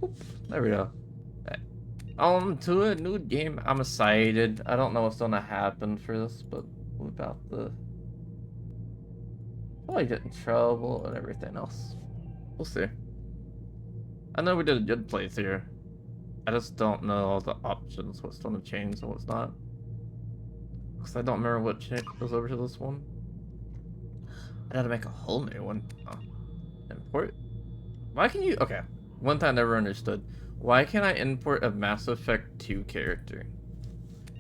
Oop, there we go. On to a new game. I'm excited. I don't know what's gonna happen for this, but what about the probably get in trouble and everything else. We'll see. I know we did a good playthrough. I just don't know all the options, what's gonna change and what's not. Because I don't remember what goes over to this one. I gotta make a whole new one. Oh. Import? Why can you... Okay. One thing I never understood. Why can't I import a Mass Effect 2 character?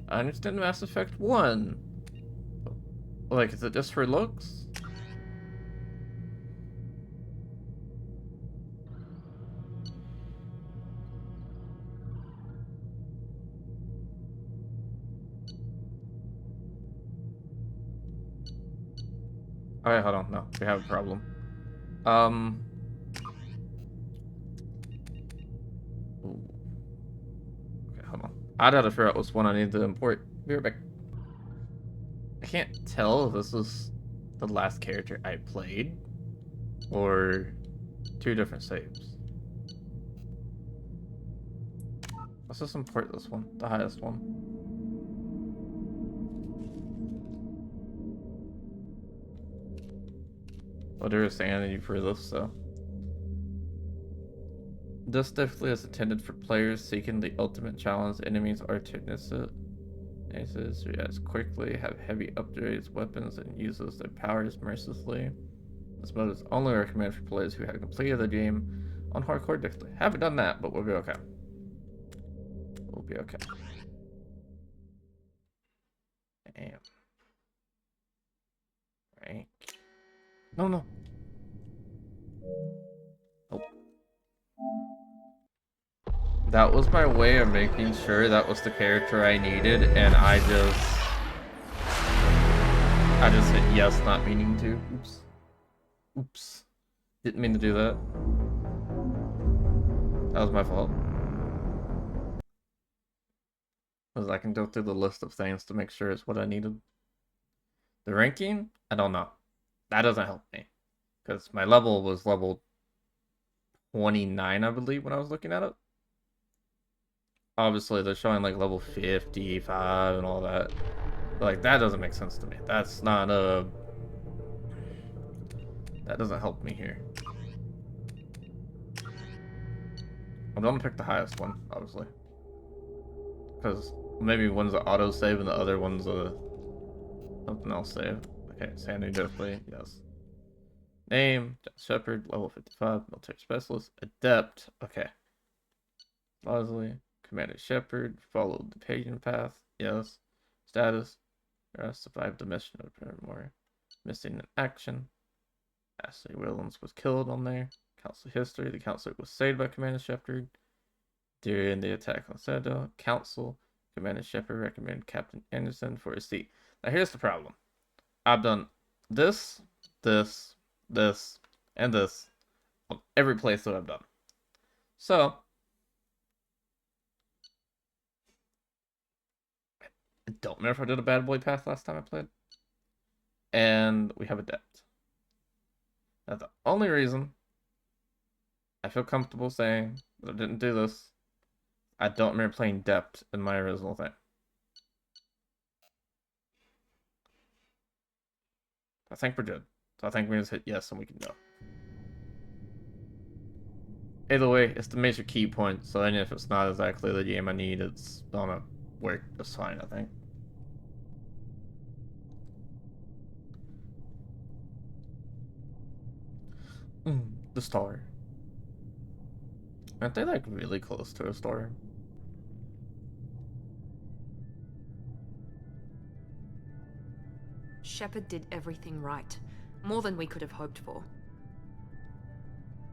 I understand Mass Effect 1. Like, is it just for looks? Alright, hold on. No, we have a problem. Ooh. Okay, hold on. I gotta figure out which one I need to import. Be right back. I can't tell if this is the last character I played or two different saves. Let's just import this one, the highest one. Well, there is sanity for this, so. This difficulty is intended for players seeking the ultimate challenge. Enemies are to react quickly, have heavy upgrades, weapons, and uses their powers mercilessly. This mode is only recommended for players who have completed the game on hardcore difficulty. Haven't done that, but we'll be okay. We'll be okay. Damn. Right. No. Oh. That was my way of making sure that was the character I needed, and I just hit yes, not meaning to. Oops. Didn't mean to do that. That was my fault. Because I can go through the list of things to make sure it's what I needed. The ranking? I don't know. That doesn't help me. Because my level was level 29, I believe, when I was looking at it. Obviously, they're showing like level 55 and all that. But, like, that doesn't make sense to me. That's not a... That doesn't help me here. I'm gonna pick the highest one, obviously. Because maybe one's an auto save and the other one's a something else save. Okay, Sandy Deathly, yes. Name, John Shepard, level 55, military specialist, adept, okay. Bosley, Commander Shepard, followed the pagan path, yes. Status, survived the mission of Paramore. Missing in action. Ashley Williams was killed on there. Council history, the council was saved by Commander Shepard. During the attack on Citadel, Council, Commander Shepard recommended Captain Anderson for his seat. Now here's the problem. I've done this, and this on every playthrough I've done. So, I don't remember if I did a bad boy path last time I played. And we have adept. That's the only reason I feel comfortable saying that I didn't do this. I don't remember playing Dept in my original thing. I think we're good. So I think we just hit yes and we can go. Either way, it's the major key point, so even if it's not exactly the game I need, it's gonna work just fine, I think. The star. Aren't they like really close to a star? Shepard did everything right. More than we could have hoped for.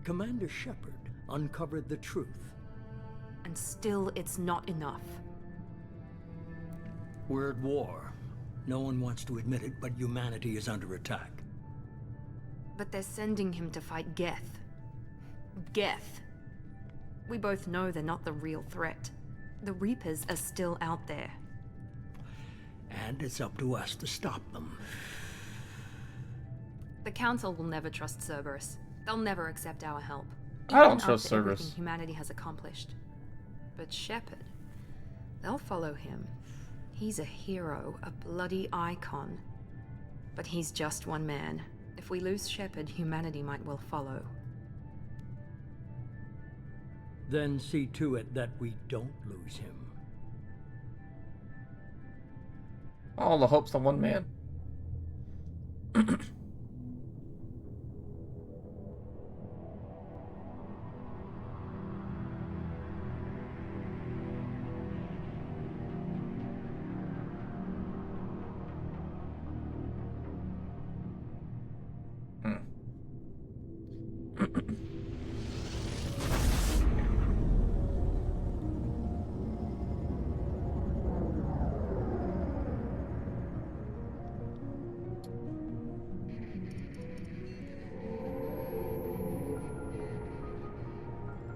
Commander Shepard uncovered the truth. And still, it's not enough. We're at war. No one wants to admit it, but humanity is under attack. But they're sending him to fight Geth. Geth. We both know they're not the real threat. The Reapers are still out there. And it's up to us to stop them. The Council will never trust Cerberus. They'll never accept our help. I don't Even trust after everything Cerberus. humanity has accomplished. But Shepard, they'll follow him. He's a hero, a bloody icon. But he's just one man. If we lose Shepard, humanity might well follow. Then see to it that we don't lose him. All the hopes on one man.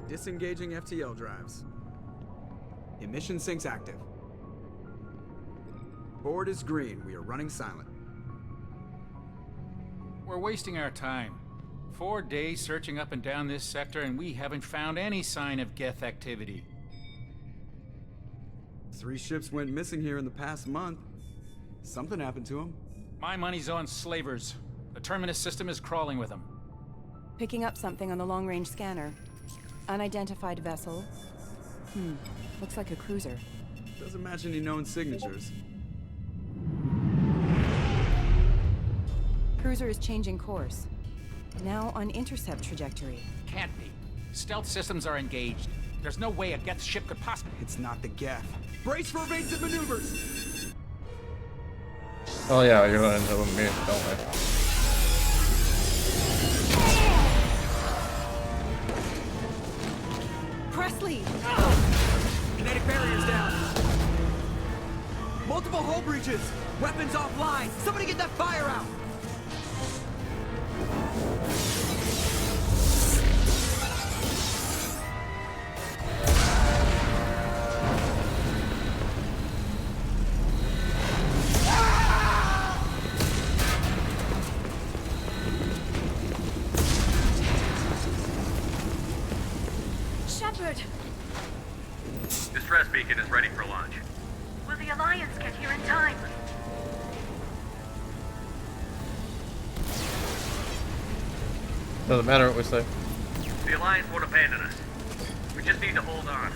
Disengaging FTL drives. Emission sinks active. Board is green. We are running silent. We're wasting our time. 4 days searching up and down this sector, and we haven't found any sign of Geth activity. 3 ships went missing here in the past month. Something happened to them. My money's on slavers. The Terminus system is crawling with them. Picking up something on the long-range scanner. Unidentified vessel. Looks like a cruiser. Doesn't match any known signatures. Cruiser is changing course. Now on intercept trajectory. Can't be. Stealth systems are engaged. There's no way a Geth ship could possibly... It's not the Geth. Brace for evasive maneuvers! Oh yeah, you're gonna end up with me, don't I? Presley! Kinetic barriers down. Multiple hull breaches. Weapons offline. Somebody get that fire out. Shepard! Distress beacon is ready for launch. Will the Alliance get here in time? Doesn't matter what we say. The Alliance won't abandon us. We just need to hold on.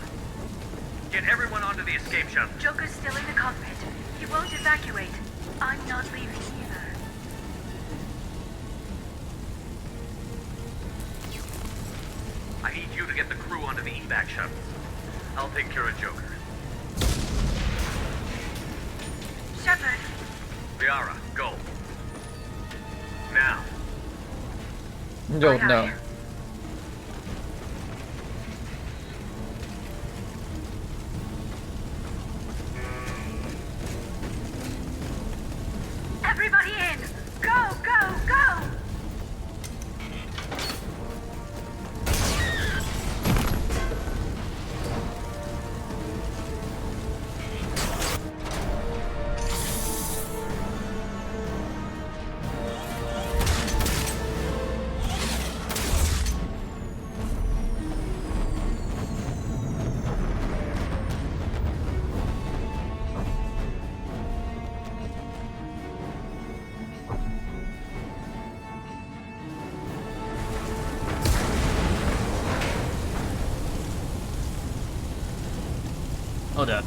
Get everyone onto the escape shuttle. Joker's still in the cockpit. He won't evacuate. I'm not leaving either. I need you to get the crew onto the evac shuttle. I'll take care of Joker. Shepard! Liara, go. Now. Don't know. Everybody in! Go, go, go! Oh, Dad.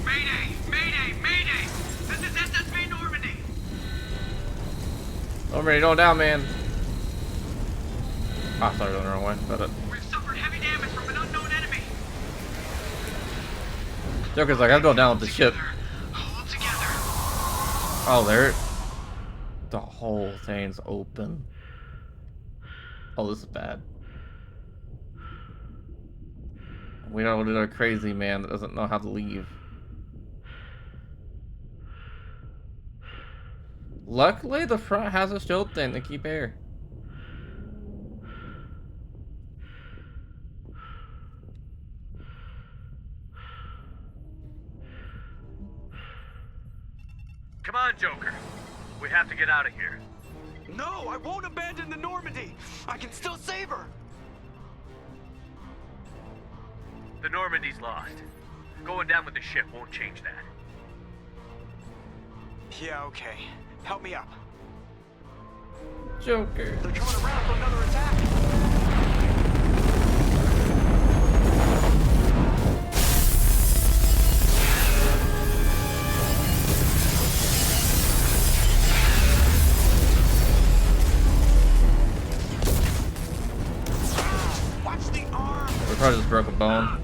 Mayday! Mayday! Mayday! This is SSV Normandy! I'm ready to go down, man. Ah, sorry, going the wrong way. But We've suffered heavy damage from an unknown enemy. Joker's like, I'll go down with the ship. Hold together. Oh, there. The whole thing's open. Oh, this is bad. We know a crazy man that doesn't know how to leave. Luckily, the front has a shield thing to keep air. Come on, Joker. We have to get out of here. No, I won't abandon the Normandy! I can still save her! The Normandy's lost. Going down with the ship won't change that. Yeah, okay. Help me up. Joker. They're coming around for another attack! Watch the arm! We probably just broke a bone.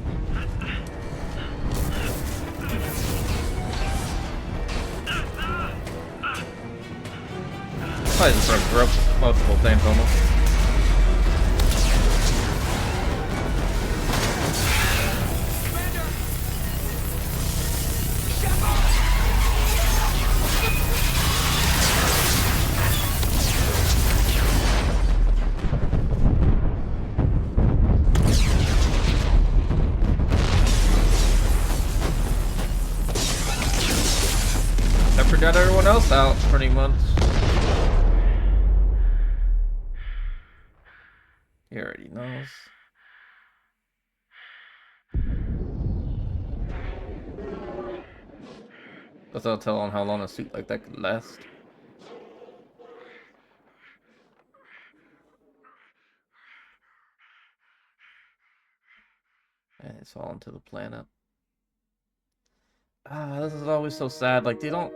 Probably just broke multiple things almost. I forgot everyone else out pretty much. He already knows. Guess I'll tell him how long a suit like that could last. And it's fallen to the planet. Ah, this is always so sad. Like they don't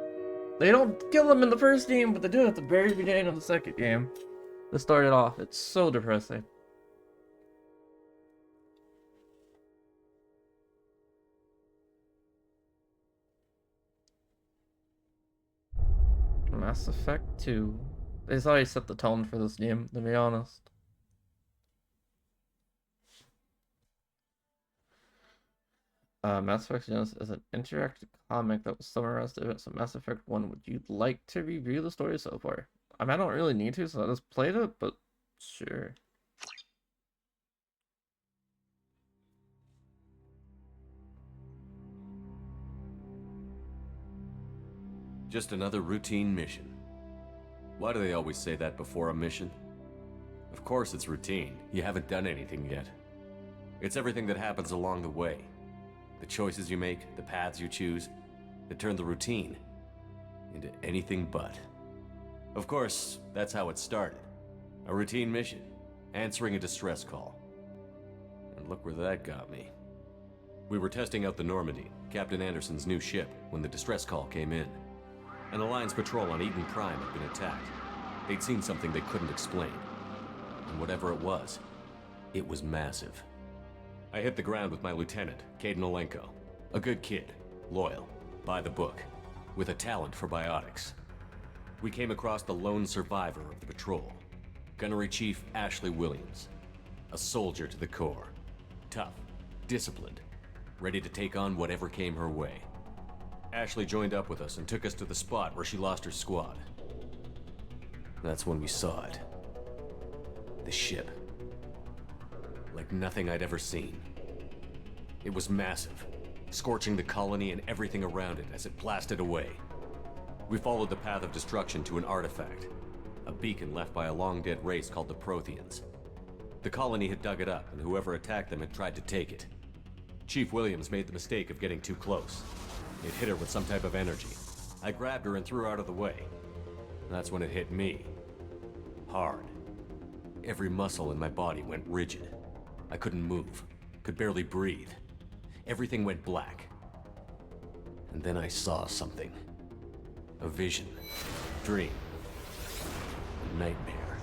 kill him in the first game, but they do it at the very beginning of the second game. To start it off. It's so depressing. Mass Effect 2. They already set the tone for this game, to be honest. Mass Effect Genesis is an interactive comic that was summarized events of Mass Effect 1. Would you like to review the story so far? I mean, I don't really need to, so I just played it, but sure. Just another routine mission. Why do they always say that before a mission? Of course it's routine. You haven't done anything yet. It's everything that happens along the way. The choices you make, the paths you choose, that turn the routine into anything but. Of course, that's how it started. A routine mission, answering a distress call. And look where that got me. We were testing out the Normandy, Captain Anderson's new ship, when the distress call came in. An Alliance patrol on Eden Prime had been attacked. They'd seen something they couldn't explain. And whatever it was massive. I hit the ground with my lieutenant, Kaidan Olenko. A good kid, loyal, by the book, with a talent for biotics. We came across the lone survivor of the patrol, Gunnery Chief Ashley Williams. A soldier to the core. Tough, disciplined, ready to take on whatever came her way. Ashley joined up with us and took us to the spot where she lost her squad. That's when we saw it. The ship. Like nothing I'd ever seen. It was massive, scorching the colony and everything around it as it blasted away. We followed the path of destruction to an artifact, a beacon left by a long-dead race called the Protheans. The colony had dug it up, and whoever attacked them had tried to take it. Chief Williams made the mistake of getting too close. It hit her with some type of energy. I grabbed her and threw her out of the way. That's when it hit me. Hard. Every muscle in my body went rigid. I couldn't move, could barely breathe. Everything went black. And then I saw something. A vision. Dream. A nightmare.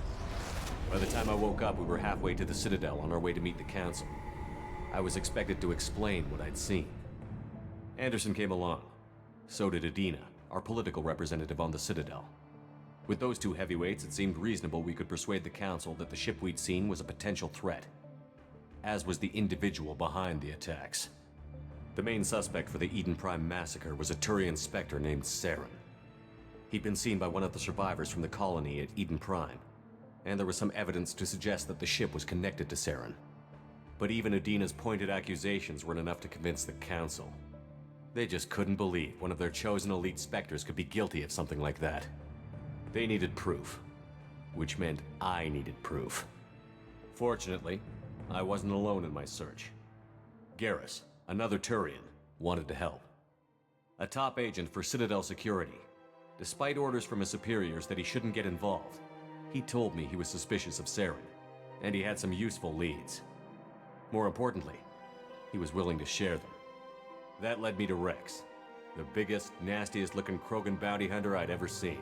By the time I woke up, we were halfway to the Citadel on our way to meet the Council. I was expected to explain what I'd seen. Anderson came along. So did Adina, our political representative on the Citadel. With those two heavyweights, it seemed reasonable we could persuade the Council that the ship we'd seen was a potential threat. As was the individual behind the attacks. The main suspect for the Eden Prime massacre was a Turian Spectre named Saren. He'd been seen by one of the survivors from the colony at Eden Prime, and there was some evidence to suggest that the ship was connected to Saren. But even Adina's pointed accusations weren't enough to convince the Council. They just couldn't believe one of their chosen elite Spectres could be guilty of something like that. They needed proof. which meant I needed proof. Fortunately, I wasn't alone in my search. Garrus, another Turian, wanted to help. A top agent for Citadel Security. Despite orders from his superiors that he shouldn't get involved, he told me he was suspicious of Saren, and he had some useful leads. More importantly, he was willing to share them. That led me to Rex, the biggest, nastiest looking Krogan bounty hunter I'd ever seen.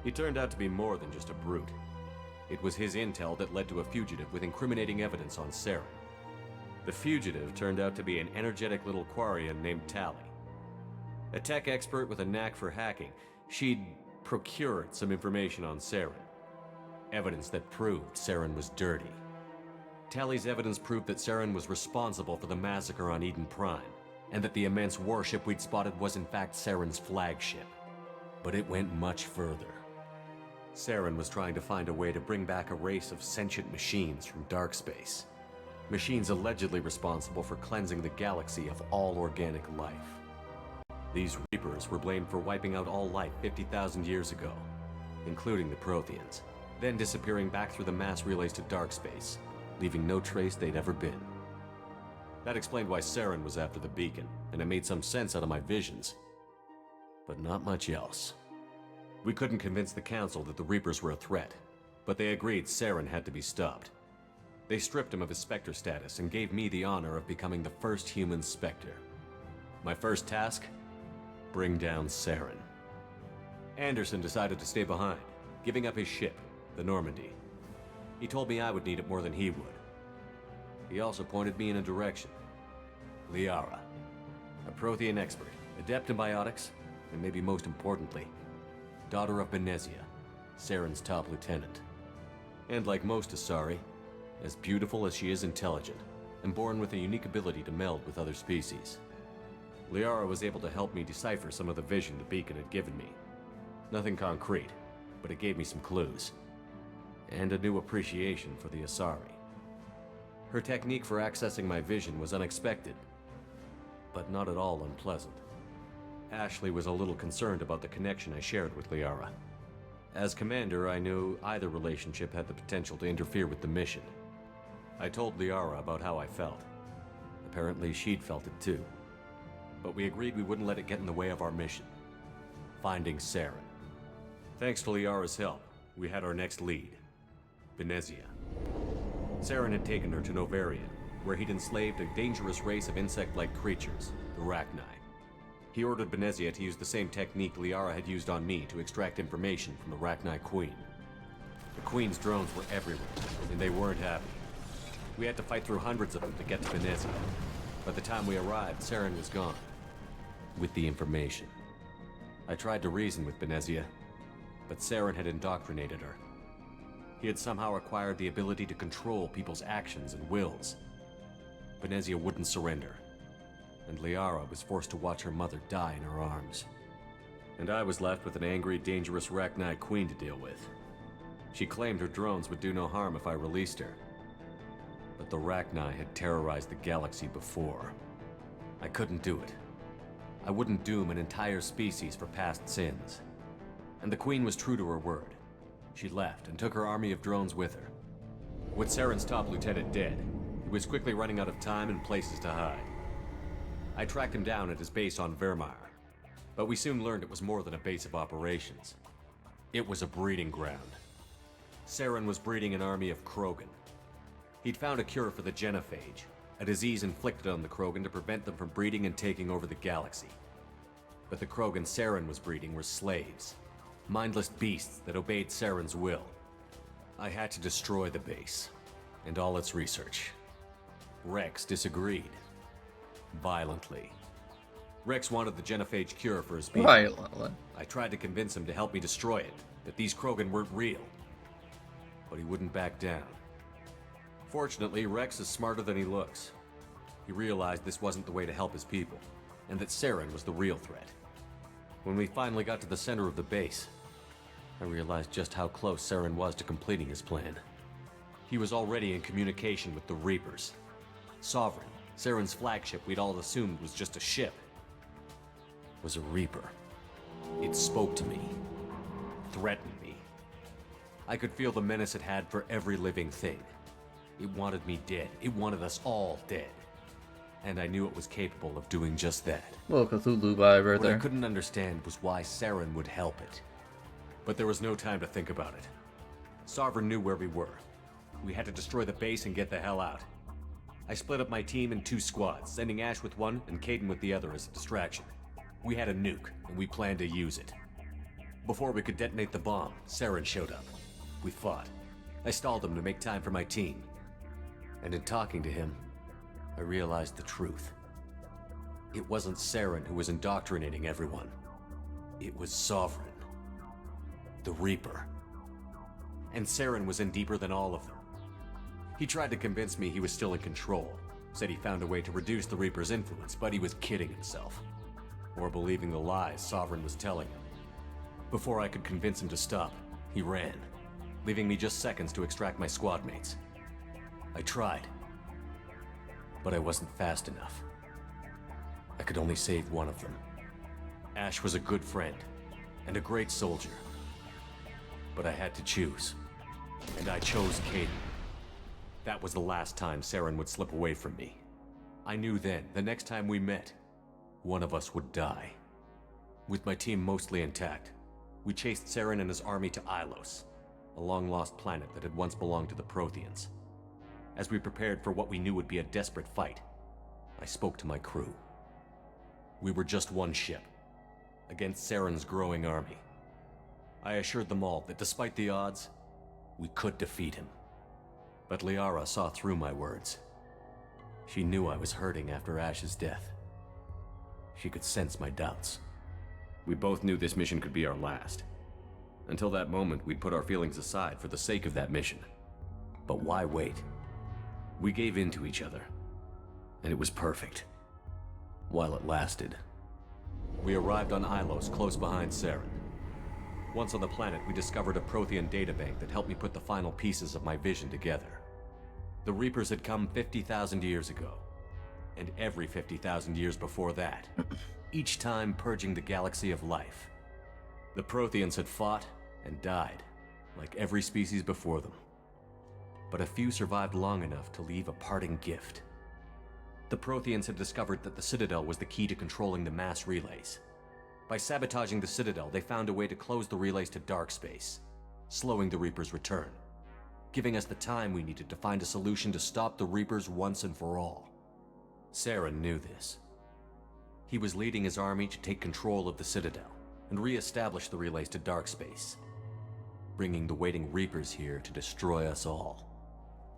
He turned out to be more than just a brute. It was his intel that led to a fugitive with incriminating evidence on Saren. The fugitive turned out to be an energetic little Quarian named Tali. A tech expert with a knack for hacking, she'd procured some information on Saren. Evidence that proved Saren was dirty. Tali's evidence proved that Saren was responsible for the massacre on Eden Prime, and that the immense warship we'd spotted was in fact Saren's flagship. But it went much further. Saren was trying to find a way to bring back a race of sentient machines from dark space. Machines allegedly responsible for cleansing the galaxy of all organic life. These Reapers were blamed for wiping out all life 50,000 years ago, including the Protheans, then disappearing back through the mass relays to dark space, leaving no trace they'd ever been. That explained why Saren was after the beacon, and it made some sense out of my visions. But not much else. We couldn't convince the Council that the Reapers were a threat, but they agreed Saren had to be stopped. They stripped him of his Spectre status and gave me the honor of becoming the first human Spectre. My first task? Bring down Saren. Anderson decided to stay behind, giving up his ship, the Normandy. He told me I would need it more than he would. He also pointed me in a direction. Liara, a Prothean expert, adept in biotics, and maybe most importantly, daughter of Benezia, Saren's top lieutenant. And like most Asari, as beautiful as she is intelligent, and born with a unique ability to meld with other species. Liara was able to help me decipher some of the vision the beacon had given me. Nothing concrete, but it gave me some clues. And a new appreciation for the Asari. Her technique for accessing my vision was unexpected, but not at all unpleasant. Ashley was a little concerned about the connection I shared with Liara. As commander, I knew either relationship had the potential to interfere with the mission. I told Liara about how I felt. Apparently she'd felt it too. But we agreed we wouldn't let it get in the way of our mission. Finding Saren. Thanks to Liara's help, we had our next lead. Benezia. Saren had taken her to Novaria, where he'd enslaved a dangerous race of insect-like creatures, the Rachni. He ordered Benezia to use the same technique Liara had used on me to extract information from the Rachni Queen. The Queen's drones were everywhere, and they weren't happy. We had to fight through hundreds of them to get to Benezia. By the time we arrived, Saren was gone. With the information. I tried to reason with Benezia, but Saren had indoctrinated her. He had somehow acquired the ability to control people's actions and wills. Benezia wouldn't surrender, and Liara was forced to watch her mother die in her arms. And I was left with an angry, dangerous Rachni Queen to deal with. She claimed her drones would do no harm if I released her. But the Rachni had terrorized the galaxy before. I couldn't do it. I wouldn't doom an entire species for past sins. And the Queen was true to her word. She left and took her army of drones with her. With Saren's top lieutenant dead, he was quickly running out of time and places to hide. I tracked him down at his base on Vermeer, but we soon learned it was more than a base of operations. It was a breeding ground. Saren was breeding an army of Krogan. He'd found a cure for the genophage, a disease inflicted on the Krogan to prevent them from breeding and taking over the galaxy. But the Krogan Saren was breeding were slaves, mindless beasts that obeyed Saren's will. I had to destroy the base, and all its research. Rex disagreed. Violently. Rex wanted the genophage cure for his people. Violently. I tried to convince him to help me destroy it, that these Krogan weren't real. But he wouldn't back down. Fortunately, Rex is smarter than he looks. He realized this wasn't the way to help his people, and that Saren was the real threat. When we finally got to the center of the base, I realized just how close Saren was to completing his plan. He was already in communication with the Reapers. Sovereign, Saren's flagship we'd all assumed was just a ship, was a Reaper. It spoke to me, threatened me. I could feel the menace it had for every living thing. It wanted me dead. It wanted us all dead. And I knew it was capable of doing just that. Little Cthulhu vibe right What I there. couldn't understand was why Saren would help it. But there was no time to think about it. Sovereign knew where we were. We had to destroy the base and get the hell out. I split up my team in 2 squads, sending Ash with one and Caden with the other as a distraction. We had a nuke, and we planned to use it. Before we could detonate the bomb, Saren showed up. We fought. I stalled him to make time for my team. And in talking to him, I realized the truth. It wasn't Saren who was indoctrinating everyone. It was Sovereign. The Reaper. And Saren was in deeper than all of them. He tried to convince me he was still in control. Said he found a way to reduce the Reaper's influence, but he was kidding himself. Or believing the lies Sovereign was telling him. Before I could convince him to stop, he ran, leaving me just seconds to extract my squad mates. I tried, but I wasn't fast enough. I could only save one of them. Ash was a good friend, and a great soldier. But I had to choose, and I chose Caden. That was the last time Saren would slip away from me. I knew then, the next time we met, one of us would die. With my team mostly intact, we chased Saren and his army to Ilos, a long-lost planet that had once belonged to the Protheans. As we prepared for what we knew would be a desperate fight, I spoke to my crew. We were just one ship, against Saren's growing army. I assured them all that despite the odds, we could defeat him. But Liara saw through my words. She knew I was hurting after Ash's death. She could sense my doubts. We both knew this mission could be our last. Until that moment, we'd put our feelings aside for the sake of that mission. But why wait? We gave in to each other, and it was perfect. While it lasted. We arrived on Ilos, close behind Saren. Once on the planet, we discovered a Prothean databank that helped me put the final pieces of my vision together. The Reapers had come 50,000 years ago, and every 50,000 years before that, each time purging the galaxy of life. The Protheans had fought and died, like every species before them. But a few survived long enough to leave a parting gift. The Protheans had discovered that the Citadel was the key to controlling the mass relays. By sabotaging the Citadel, they found a way to close the relays to dark space, slowing the Reapers' return, giving us the time we needed to find a solution to stop the Reapers once and for all. Saren knew this. He was leading his army to take control of the Citadel and re-establish the relays to dark space, bringing the waiting Reapers here to destroy us all.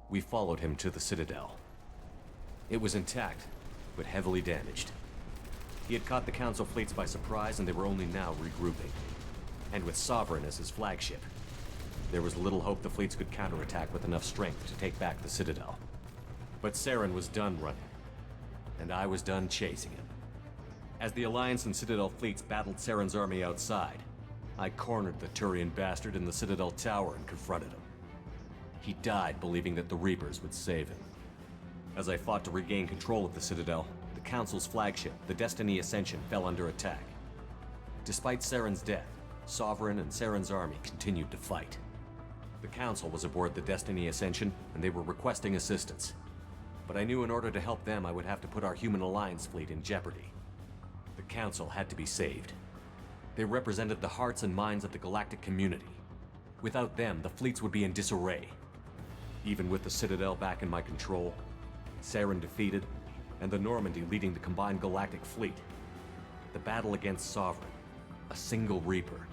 We followed him to the Citadel. It was intact, but heavily damaged. He had caught the Council fleets by surprise, and they were only now regrouping. And with Sovereign as his flagship, there was little hope the fleets could counterattack with enough strength to take back the Citadel. But Saren was done running, and I was done chasing him. As the Alliance and Citadel fleets battled Saren's army outside, I cornered the Turian bastard in the Citadel tower and confronted him. He died believing that the Reapers would save him. As I fought to regain control of the Citadel, the Council's flagship, the Destiny Ascension, fell under attack. Despite Saren's death, Sovereign and Saren's army continued to fight. The Council was aboard the Destiny Ascension, and they were requesting assistance. But I knew in order to help them, I would have to put our Human Alliance fleet in jeopardy. The Council had to be saved. They represented the hearts and minds of the galactic community. Without them, the fleets would be in disarray. Even with the Citadel back in my control, Saren defeated, and the Normandy leading the combined galactic fleet, the battle against Sovereign, a single Reaper,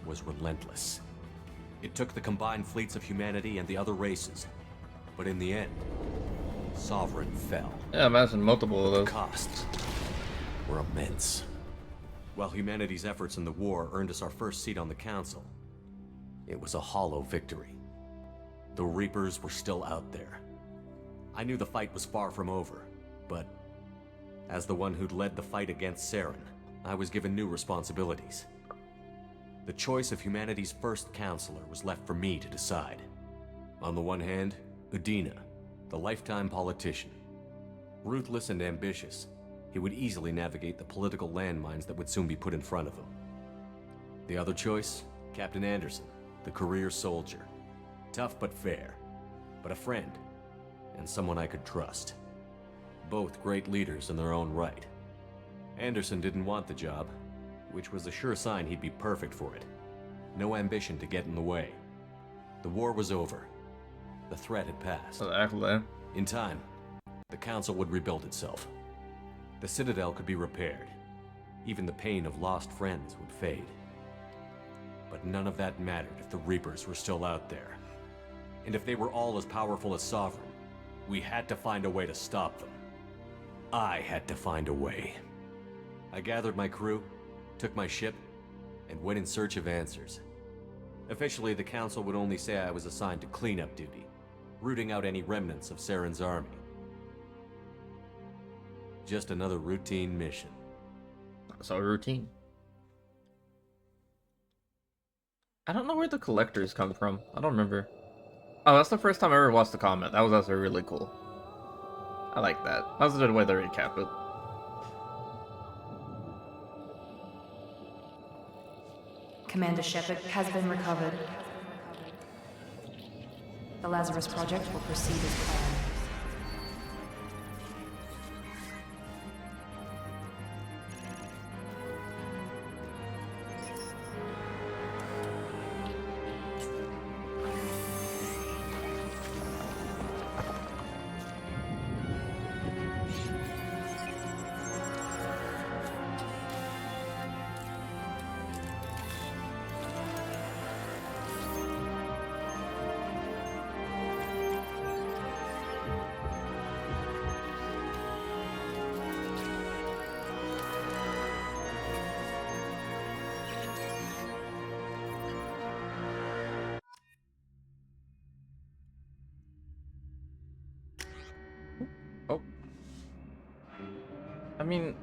was relentless. It took the combined fleets of humanity and the other races, but in the end, Sovereign fell. Yeah, imagine multiple of The those. costs were immense. While humanity's efforts in the war earned us our first seat on the Council, it was a hollow victory. The Reapers were still out there. I knew the fight was far from over, but as the one who'd led the fight against Saren, I was given new responsibilities. The choice of humanity's first counselor was left for me to decide. On the one hand, Udina, the lifetime politician. Ruthless and ambitious, he would easily navigate the political landmines that would soon be put in front of him. The other choice, Captain Anderson, the career soldier. Tough but fair, but a friend, and someone I could trust. Both great leaders in their own right. Anderson didn't want the job, which was a sure sign he'd be perfect for it. No ambition to get in the way. The war was over. The threat had passed. Exactly. In time, the Council would rebuild itself. The Citadel could be repaired. Even the pain of lost friends would fade. But none of that mattered if the Reapers were still out there. And if they were all as powerful as Sovereign, we had to find a way to stop them. I had to find a way. I gathered my crew, took my ship, and went in search of answers. Officially, the Council would only say I was assigned to cleanup duty, rooting out any remnants of Saren's army. Just another routine mission. So routine. I don't know where the collectors come from. I don't remember. Oh, that's the first time I ever watched the comment. That was actually really cool. I like that. That's a good way to recap it. Commander Shepard has been recovered. The Lazarus Project will proceed as planned. Oh. I mean...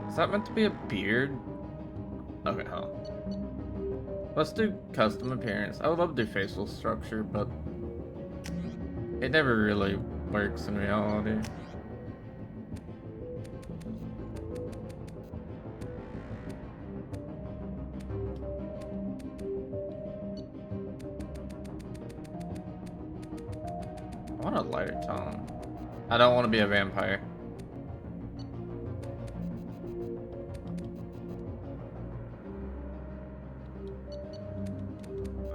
Is that meant to be a beard? Okay, huh. Let's do custom appearance. I would love to do facial structure, but... it never really works in reality. I want a lighter tone. I don't want to be a vampire.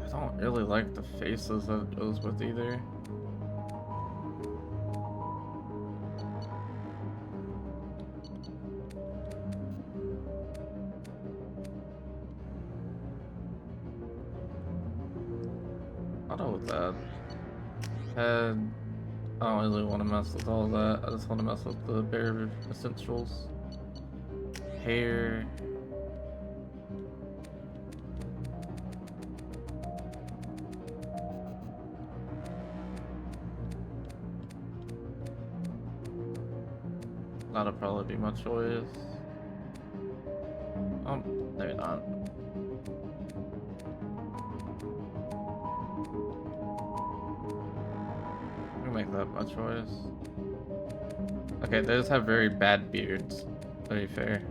I don't really like the faces that it goes with either. I don't know with that. Head. I don't really want to mess with all that. I just want to mess with the bare essentials. Hair. That'll probably be my choice. Oh, maybe not. Make that my choice. Okay, they just have very bad beards, to be fair.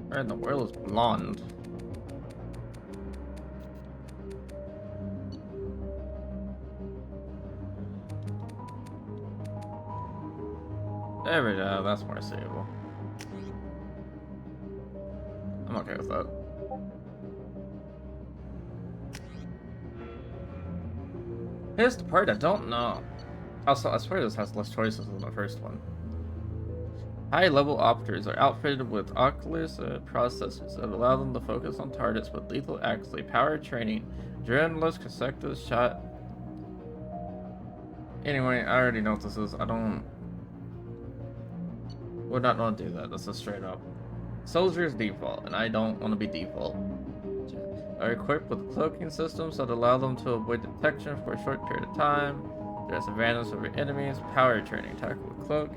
Where in the world is blonde? There we go, that's more suitable. I'm okay with that. Here's the part I don't know. Also, I swear this has less choices than the first one. High-level operators are outfitted with Oculus processors that allow them to focus on targets with lethal accuracy, power training, journalist, consecutive shot. Anyway, I already know what this is. We're not gonna do that. That's a straight up. Soldier's default, and I don't want to be default. are equipped with cloaking systems that allow them to avoid detection for a short period of time. There's advantage over enemies, power training, tactical cloak,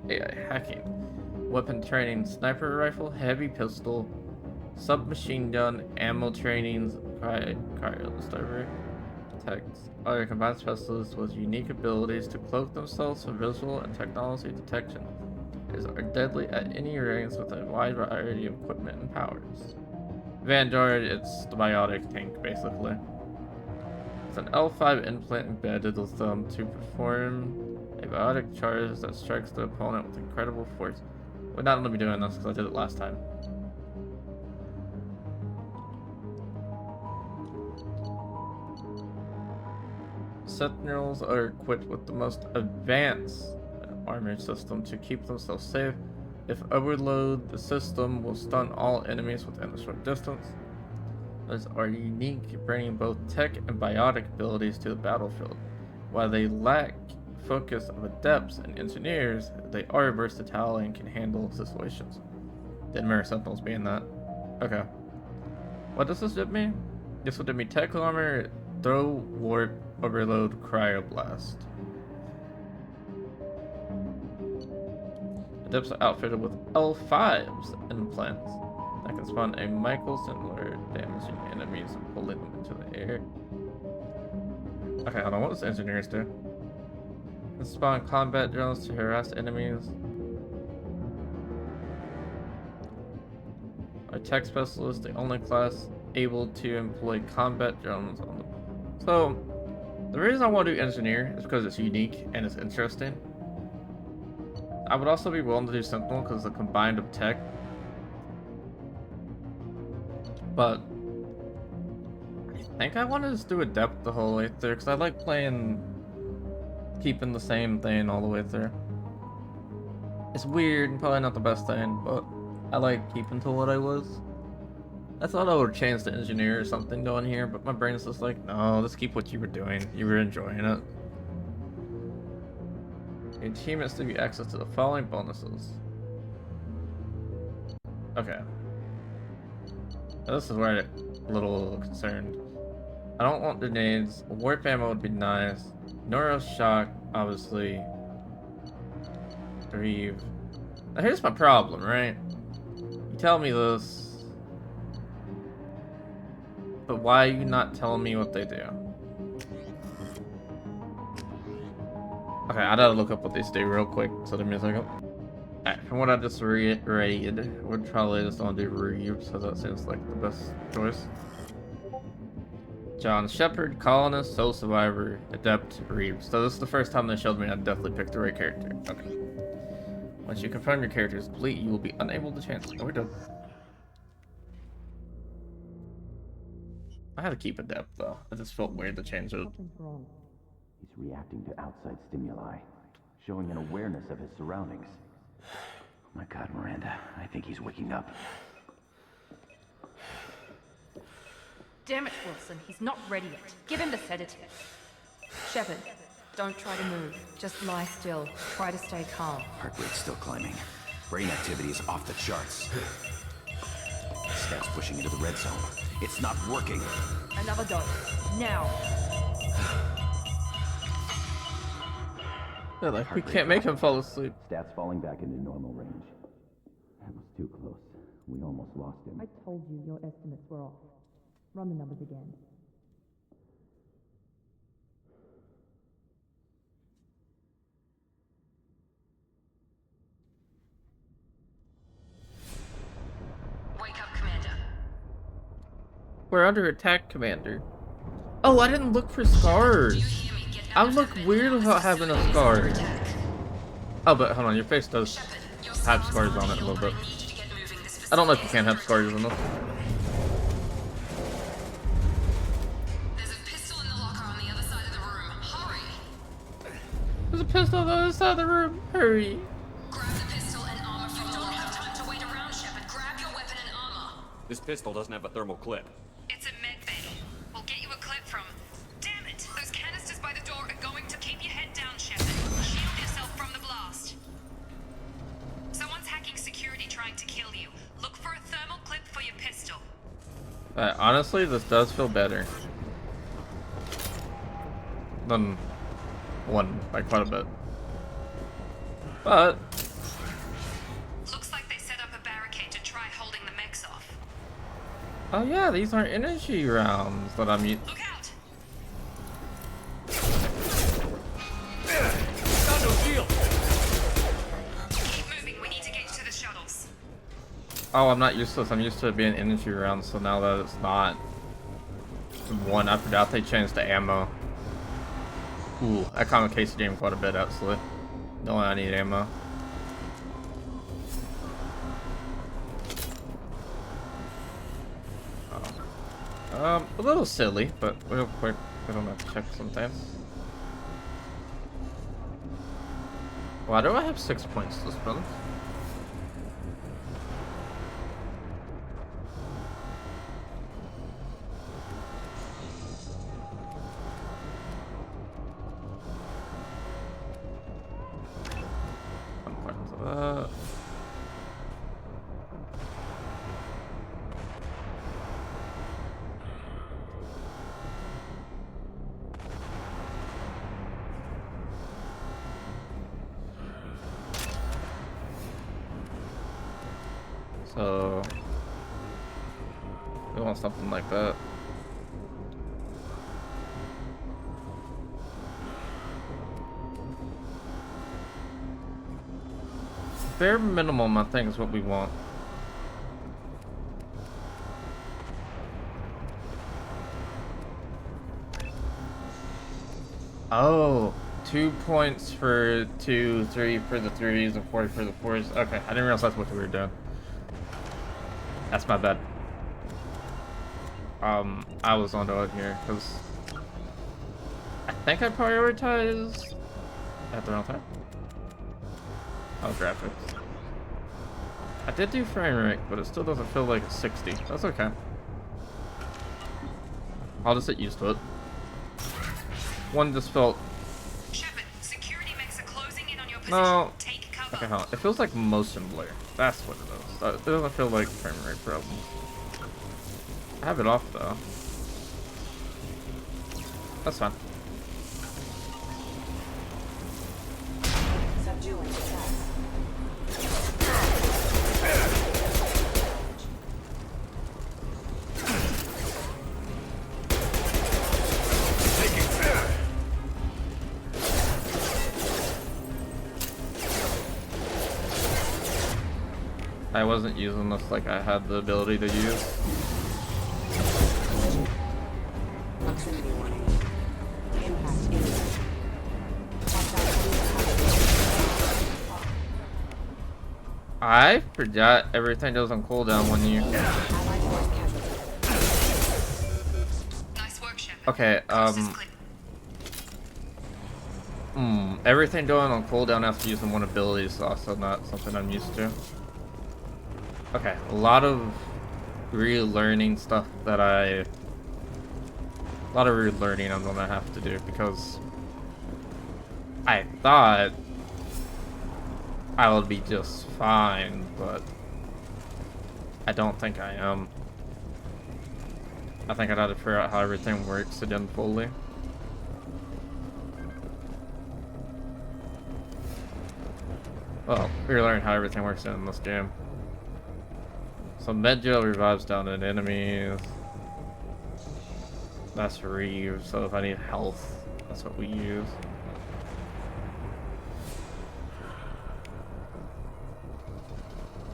AI hacking, weapon training, sniper rifle, heavy pistol, submachine gun, ammo trainings, cryo starter, text. Other combined specialists with unique abilities to cloak themselves for visual and technology detection. These are deadly at any range with a wide variety of equipment and powers. Vanguard, it's the biotic tank, basically. It's an L5 implant embedded with them to perform a biotic charge that strikes the opponent with incredible force. We're not going to be doing this because I did it last time. Sentinels are equipped with the most advanced armor system to keep themselves safe. If overload, the system will stun all enemies within a short distance. Those are unique, bringing both tech and biotic abilities to the battlefield. While they lack focus of adepts and engineers, they are versatile and can handle situations. Didn't remember Sentinels being that. Okay. What does this give me? This will give me tech armor, throw, warp, overload, cryoblast. Adepts are outfitted with L5s implants that can spawn a Michael similar, damaging enemies and pulling them into the air. Okay, hold on, what does engineers do? Can spawn combat drones to harass enemies. Our tech specialist, the only class able to employ combat drones on the... So, the reason I want to do engineer is because it's unique and it's interesting. I would also be willing to do Sentinel because of the combined of tech. But I think I want to just do Adept the whole way through because I like playing, keeping the same thing all the way through. It's weird and probably not the best thing, but I like keeping to what I was. I thought I would change the engineer or something down here, but my brain's just like, no, let's keep what you were doing. You were enjoying it. Your team has to give you access to the following bonuses. Okay. Now this is where I'm a little concerned. I don't want grenades. Warp ammo would be nice. Neuroshock, obviously. Grieve. Now here's my problem, right? You tell me this. But why are you not telling me what they do? Okay, I gotta look up what these do real quick, so give me a second. Alright, from what I just read, we're probably just gonna do Reeve, so that seems like the best choice. John Shepard, Colonist, Soul Survivor, Adept, Reeve. So this is the first time they showed me I definitely picked the right character. Okay. Once you confirm your character is complete, you will be unable to change it. Oh, we're done. I had to keep Adept though. I just felt weird to change it. He's reacting to outside stimuli, showing an awareness of his surroundings. Oh my God, Miranda, I think he's waking up. Damn it, Wilson, he's not ready yet. Give him the sedative. Shepard, don't try to move. Just lie still. Try to stay calm. Heart rate's still climbing. Brain activity is off the charts. Stats pushing into the red zone. It's not working. Another dose. Now. Yeah, like we can't make him fall asleep. Stats falling back into normal range. That was too close. We almost lost him. I told you your estimates were off. Run the numbers again. Wake up, Commander. We're under attack, Commander. Oh, I didn't look for scars. I look weird without having a scar. Oh, but hold on, your face does have scars on it a little bit. I don't know if you can have scars in this. There's a pistol in the locker on the other side of the room. Hurry! There's a pistol on the other side of the room. Hurry. Grab the pistol and armor from the locker. Don't have time to wait around, Shepard. Grab your weapon and armor. This pistol doesn't have a thermal clip. It's a med bay. We'll get you a clip from... Damn it! Those canisters by the door are going to keep your head down, Shepard. Shield yourself from the blast. Someone's hacking security trying to kill you. Look for a thermal clip for your pistol. But honestly, this does feel better than 1 by quite a bit. But Looks like they set up a barricade to try holding the mechs off. oh yeah, these aren't energy rounds that I'm using. Look out! Got no shield! Keep moving, we need to get you to the shuttles. Oh, I'm not used to this. I'm used to it being energy rounds, so now that it's not 1, I forgot they changed the ammo. Ooh, that complicates the game quite a bit, actually. Knowing I need ammo. Oh. A little silly, but real quick, we don't have to check sometimes. Why do I have 6 points to spend? So we want something like that. Bare minimum, I think, is what we want. Oh, 2 points for 2, 3 for the 3s, and 4 for the 4s. Okay, I didn't realize that's what we were doing. That's my bad. I was on to it here, because I think I prioritized at the wrong time. Oh, graphics. I did do frame rate, but it still doesn't feel like it's 60. That's okay. I'll just get used to it. 1 just felt... Shepard, security mechs are closing in on your position. No. Take cover. Okay, hold on. It feels like motion blur. That's what it is. It doesn't feel like frame rate problems. I have it off though. That's fine. Subduing attack. I wasn't using this like I had the ability to use. Proximity warning. Impact imminent. I forgot everything goes on cooldown when you... Allied force casualty. Nice work, Shepard. Okay, everything going on cooldown after using 1 ability is also not something I'm used to. Okay, a lot of relearning stuff that a lot of relearning I'm gonna have to do, because I thought I would be just fine, but I don't think I am. I think I'd have to figure out how everything works again fully. Well, we're learning how everything works in this game. So Medgel revives down to enemies. That's Reeve, so if I need health, that's what we use.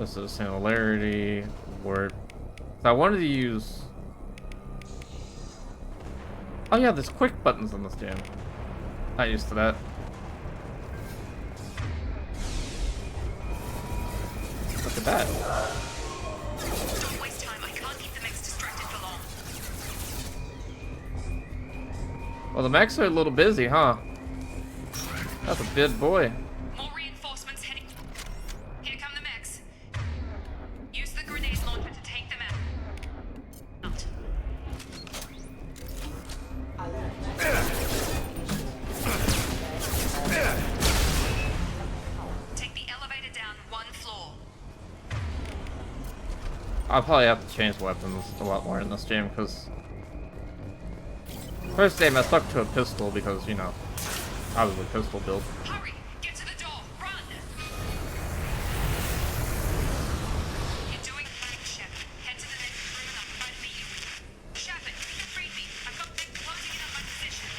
This is Singularity, Warp. So I wanted to use... Oh yeah, there's quick buttons in this game. Not used to that. Look at that. Don't waste time. I can't keep the mechs distracted for long. Well, the mechs are a little busy, huh? That's a big boy. More reinforcements heading. Here come the mechs. Use the grenade launcher to take them out. Take the elevator down 1 floor. I'll probably have to change weapons a lot more in this game, because first game I stuck to a pistol because, you know, I was a pistol build. Hurry! Get to the door! Run! You're doing fine, Shepard. Head to the next room and I'll try to meet you. Shepard, can you read me? I've got Vic closing in on my position.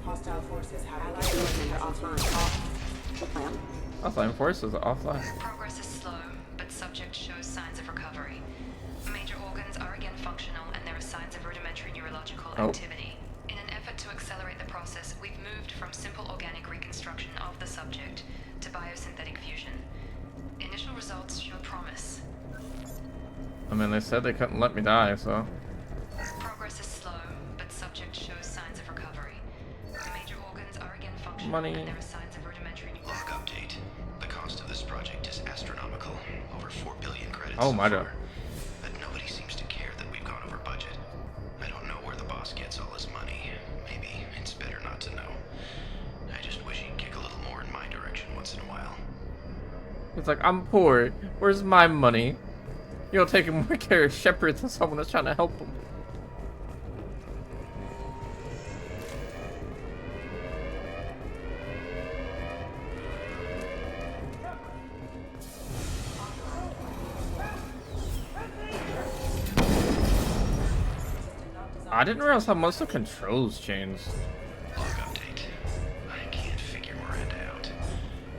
Hostile forces have allied forces are offline. Offline forces are offline. Progress is slow, but subject shows signs of recovery. Major organs are again functional, and there are signs of rudimentary neurological activity. In an effort to accelerate the process, we've moved from simple organic reconstruction of the subject to biosynthetic fusion. Initial results show promise. I mean, they said they couldn't let me die, so. Progress is slow, but subject shows signs of recovery. Major organs are again functional, Money. and there are signs of rudimentary. Log update. The cost of this project is astronomical. Over 4 billion credits. Oh so my far. god. But nobody seems to care that we've gone over budget. I don't know where the boss gets all his money. Maybe it's better not to know. I just wish he'd kick a little more in my direction once in a while. It's like, I'm poor. Where's my money? You're taking more care of Shepard than someone that's trying to help him. I didn't realize how much the controls changed. Log update. I can't figure Miranda out.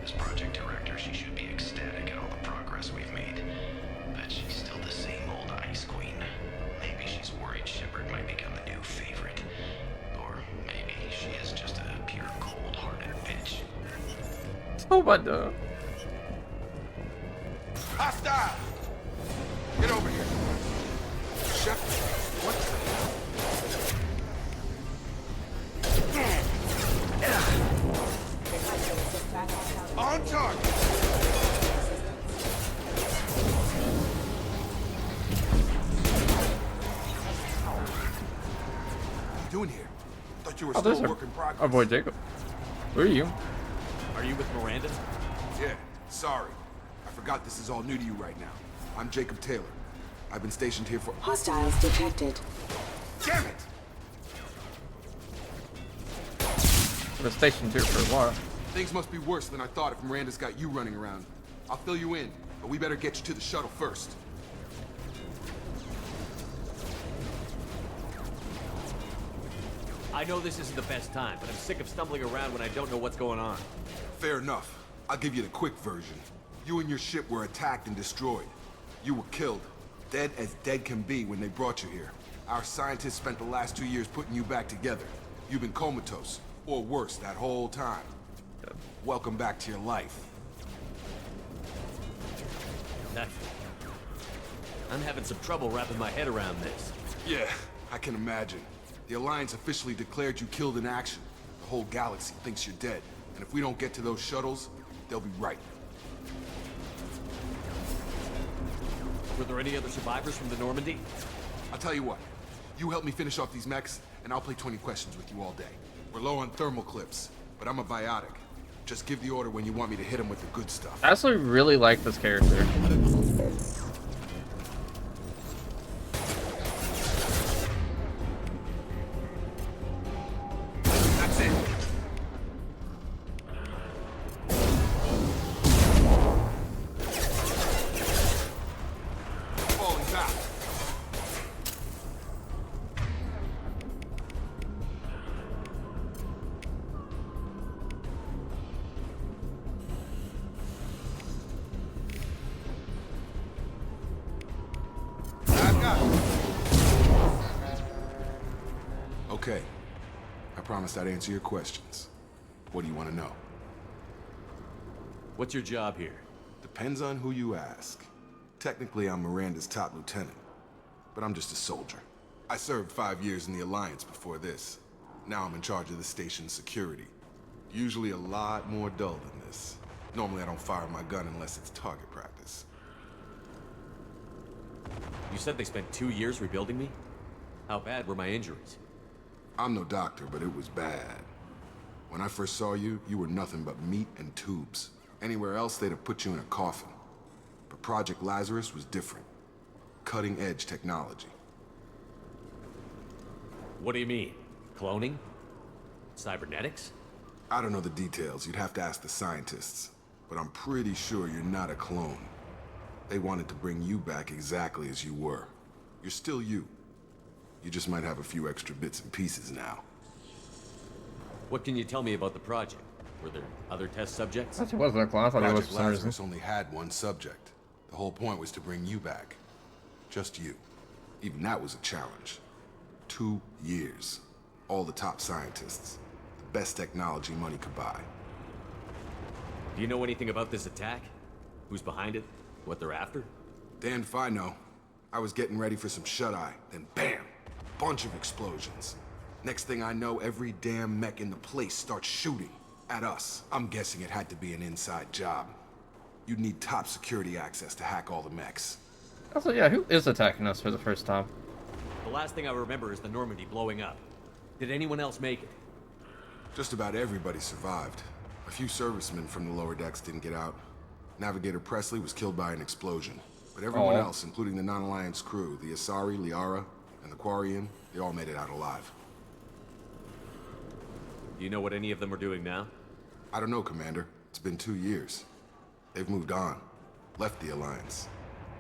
As project director, she should be ecstatic at all the progress we've made. But she's still the same old Ice Queen. Maybe she's worried Shepard might become the new favorite. Or maybe she is just a pure cold-hearted bitch. Oh my god. Hostile! Get over here. Shepard, what the hell? On target! What are you doing here? Thought you were still a work in progress. Our boy Jacob. Who are you? Are you with Miranda? Yeah, sorry. I forgot this is all new to you right now. I'm Jacob Taylor. I've been stationed here for— Hostiles detected. Damn it! I've been stationed here for a while. Things must be worse than I thought if Miranda's got you running around. I'll fill you in, but we better get you to the shuttle first. I know this isn't the best time, but I'm sick of stumbling around when I don't know what's going on. Fair enough. I'll give you the quick version. You and your ship were attacked and destroyed. You were killed. Dead as dead can be when they brought you here. Our scientists spent the last 2 years putting you back together. You've been comatose, or worse, that whole time. Welcome back to your life. I'm having some trouble wrapping my head around this. Yeah, I can imagine. The Alliance officially declared you killed in action. The whole galaxy thinks you're dead. And if we don't get to those shuttles, they'll be right. Were there any other survivors from the Normandy? I'll tell you what. You help me finish off these mechs, and I'll play 20 questions with you all day. We're low on thermal clips, but I'm a biotic. Just give the order when you want me to hit him with the good stuff. I actually really like this character. That's it. Falling back. Okay. I promised I'd answer your questions. What do you want to know? What's your job here? Depends on who you ask. Technically, I'm Miranda's top lieutenant, but I'm just a soldier. I served 5 years in the Alliance before this. Now I'm in charge of the station's security. Usually a lot more dull than this. Normally I don't fire my gun unless it's target practice. You said they spent 2 years rebuilding me? How bad were my injuries? I'm no doctor, but it was bad. When I first saw you, you were nothing but meat and tubes. Anywhere else, they'd have put you in a coffin. But Project Lazarus was different. Cutting-edge technology. What do you mean? Cloning? Cybernetics? I don't know the details. You'd have to ask the scientists. But I'm pretty sure you're not a clone. They wanted to bring you back exactly as you were. You're still you. You just might have a few extra bits and pieces now. What can you tell me about the project? Were there other test subjects? He wasn't a clone. I thought he was Project for some reason. Lazarus only had one subject. The whole point was to bring you back. Just you. Even that was a challenge. 2 years. All the top scientists. The best technology money could buy. Do you know anything about this attack? Who's behind it? What they're after? Damned if I know. I was getting ready for some shut-eye, then bam! Bunch of explosions. Next thing I know, every damn mech in the place starts shooting. At us. I'm guessing it had to be an inside job. You'd need top security access to hack all the mechs. Also, yeah, who is attacking us for the first time? The last thing I remember is the Normandy blowing up. Did anyone else make it? Just about everybody survived. A few servicemen from the lower decks didn't get out. Navigator Presley was killed by an explosion. But everyone else, including the non-Alliance crew, the Asari, Liara, and the Quarian, they all made it out alive. Do you know what any of them are doing now? I don't know, Commander. It's been 2 years. They've moved on. Left the Alliance.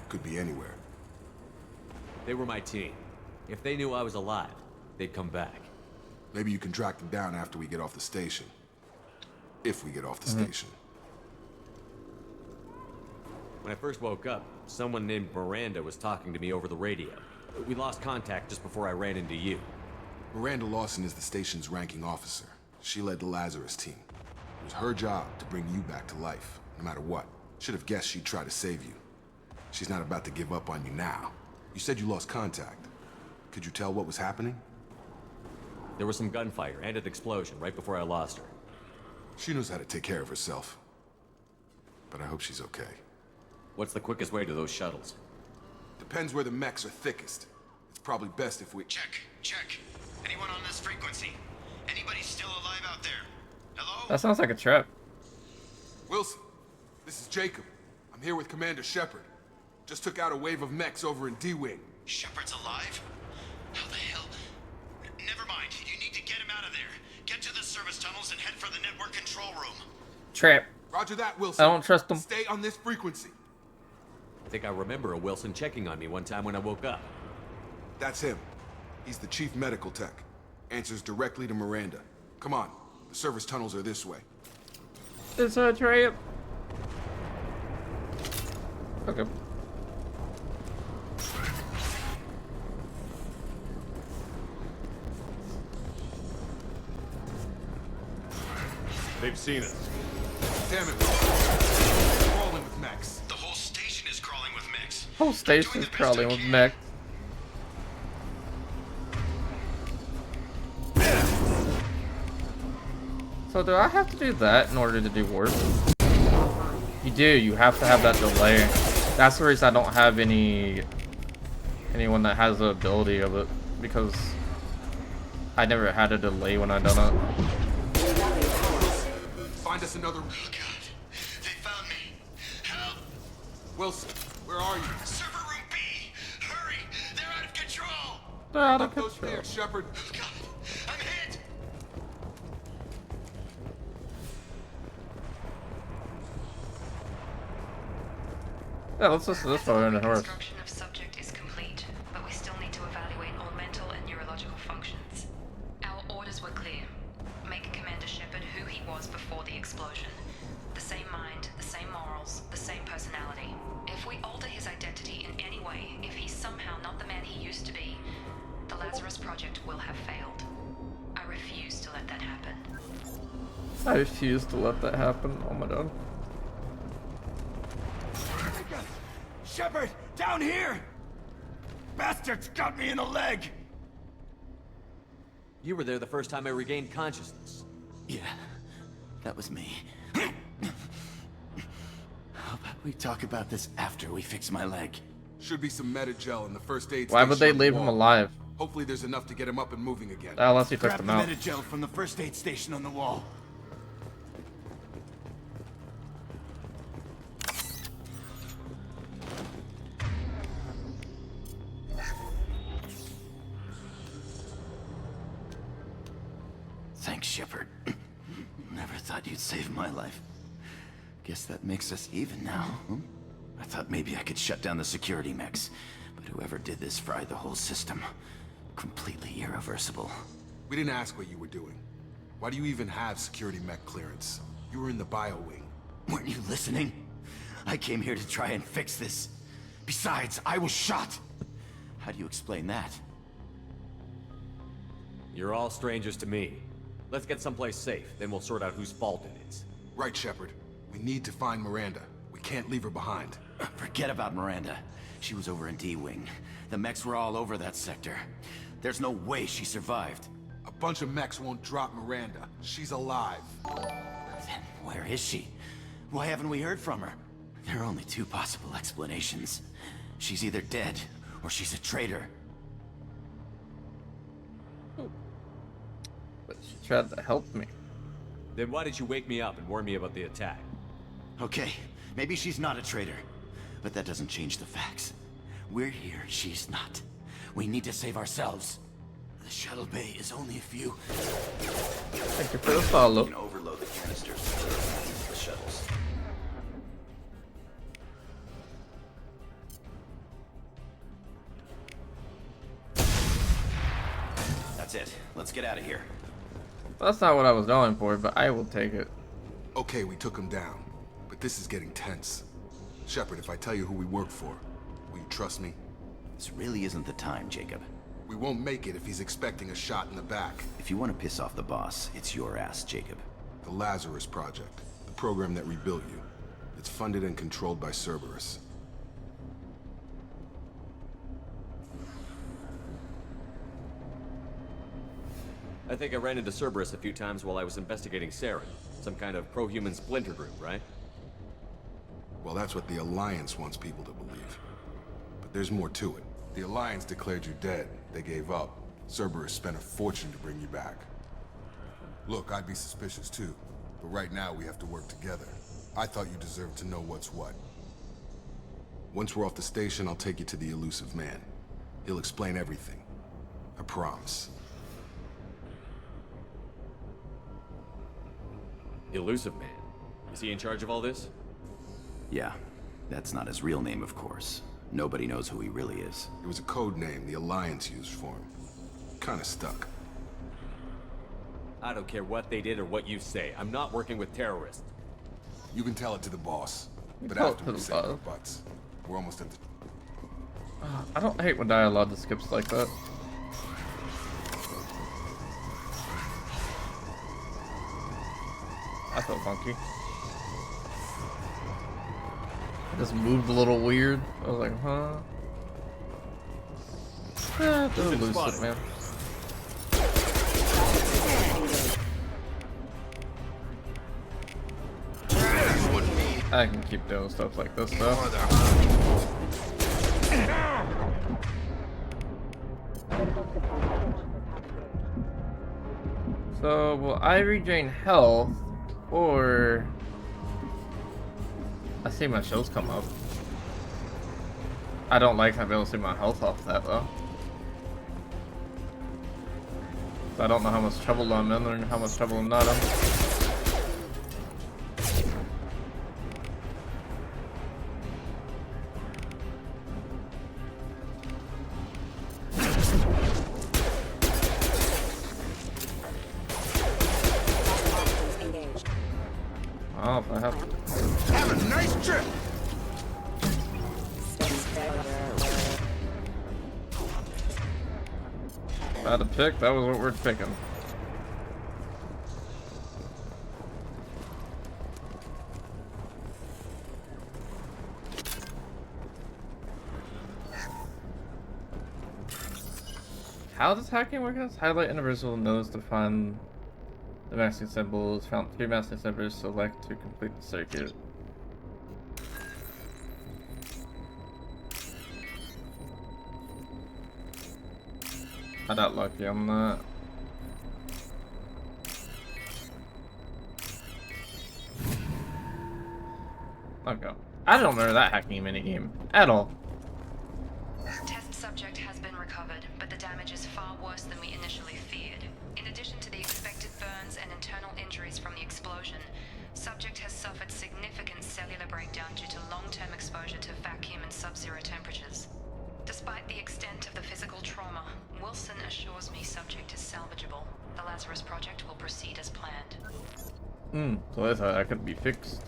Could be anywhere. They were my team. If they knew I was alive, they'd come back. Maybe you can track them down after we get off the station. If we get off the station. When I first woke up, someone named Miranda was talking to me over the radio. We lost contact just before I ran into you. Miranda Lawson is the station's ranking officer. She led the Lazarus team. It was her job to bring you back to life, no matter what. Should have guessed she'd try to save you. She's not about to give up on you now. You said you lost contact. Could you tell what was happening? There was some gunfire and an explosion right before I lost her. She knows how to take care of herself. But I hope she's okay. What's the quickest way to those shuttles? Depends where the mechs are thickest. It's probably best if we... Check. Anyone on this frequency? Anybody still alive out there? Hello? That sounds like a trap. Wilson, this is Jacob. I'm here with Commander Shepard. Just took out a wave of mechs over in D-Wing. Shepard's alive? How the hell? Never mind. You need to get him out of there. Get to the service tunnels and head for the network control room. Trap. Roger that, Wilson. I don't trust them. Stay on this frequency. I think I remember a Wilson checking on me one time when I woke up. That's him. He's the chief medical tech. Answers directly to Miranda. Come on. The service tunnels are this way. It's a trap. Okay. They've seen us. Damn it, Wilson. Crawling with mechs. The whole station is crawling with mechs. Whole station's crawling with mech. So do I have to do that in order to do work? You do. You have to have that delay. That's the reason I don't have anyone that has the ability of it, because I never had a delay when I done it. Find us another... Oh god. They found me. Help. Wilson, where are you? Server room B. Hurry. They're out of control. They're out of Up those control. stairs, Shepard. Oh god. I'm hit. Yeah, let's listen to this fella in the horse. Reconstruction of subject is complete, but we still need to evaluate all mental and neurological functions. Our orders were clear. Make Commander Shepard who he was before the explosion. The same mind, the same morals, the same personality. If we alter his identity in any way, if he's somehow not the man he used to be, the Lazarus Project will have failed. I refuse to let that happen. I refuse to let that happen. Oh my god. Shepard, down here! Bastards got me in the leg! You were there the first time I regained consciousness. Yeah, that was me. How about we talk about this after we fix my leg? Should be some Metagel in the first aid Why would they station on the leave him wall. alive? Hopefully there's enough to get him up and moving again. Unless he took Grab them the out. Medi-gel from the first aid station on the wall. Thanks, Shepard. Never thought you'd save my life. Guess that makes us even now. I thought maybe I could shut down the security mechs, but whoever did this fried the whole system. Completely irreversible. We didn't ask what you were doing. Why do you even have security mech clearance? You were in the bio wing. Weren't you listening? I came here to try and fix this. Besides, I was shot. How do you explain that? You're all strangers to me. Let's get someplace safe, then we'll sort out whose fault it is. Right, Shepard. We need to find Miranda. We can't leave her behind. Forget about Miranda. She was over in D-Wing. The mechs were all over that sector. There's no way she survived. A bunch of mechs won't drop Miranda. She's alive. Then where is she? Why haven't we heard from her? There are only two possible explanations. She's either dead, or she's a traitor. But she tried to help me. Then why did you wake me up and warn me about the attack? Okay, maybe she's not a traitor. But that doesn't change the facts. We're here, she's not. We need to save ourselves. The shuttle bay is only a few. Thank you for the follow. We can overload the canisters with the shuttles. That's it. Let's get out of here. That's not what I was going for, but I will take it. Okay, we took him down. But this is getting tense. Shepard, if I tell you who we work for, will you trust me? This really isn't the time, Jacob. We won't make it if he's expecting a shot in the back. If you want to piss off the boss, it's your ass, Jacob. The Lazarus Project, the program that rebuilt you. It's funded and controlled by Cerberus. I think I ran into Cerberus a few times while I was investigating Saren. Some kind of pro-human splinter group, right? Well, that's what the Alliance wants people to believe. But there's more to it. The Alliance declared you dead. They gave up. Cerberus spent a fortune to bring you back. Look, I'd be suspicious too. But right now we have to work together. I thought you deserved to know what's what. Once we're off the station, I'll take you to the Elusive Man. He'll explain everything. I promise. Elusive Man? Is he in charge of all this? Yeah. That's not his real name, of course. Nobody knows who he really is. It was a code name the Alliance used for him. Kinda stuck. I don't care what they did or what you say. I'm not working with terrorists. You can tell it to the boss. But tell it after to we the save our boss. butts. We're almost at the... I don't hate when dialogue skips like that. I felt funky. It just moved a little weird. I was like, huh? Yeah, it's elusive, man. I can keep doing stuff like this though. So, will I regain health, or... I see my shields come up. I don't like not being able to see my health off that though. So I don't know how much trouble I'm in or how much trouble I'm not in. Oh, if I have to. Have a nice trip! If I had to pick, that was what we're picking. How does hacking work? Highlight individual nodes to find the masking symbols. Found 3 masking symbols. Select to complete the circuit. I got lucky on that. Okay. I don't remember that hacking minigame at all. Test subject has been recovered, but the damage is far worse than we initially feared. In addition to the expected burns and internal injuries from the explosion, subject has suffered significant cellular breakdown due to long-term exposure to vacuum and sub-zero temperatures. Despite the extent of the physical trauma, Wilson assures me subject is salvageable. The Lazarus project will proceed as planned. So that's how that could be fixed.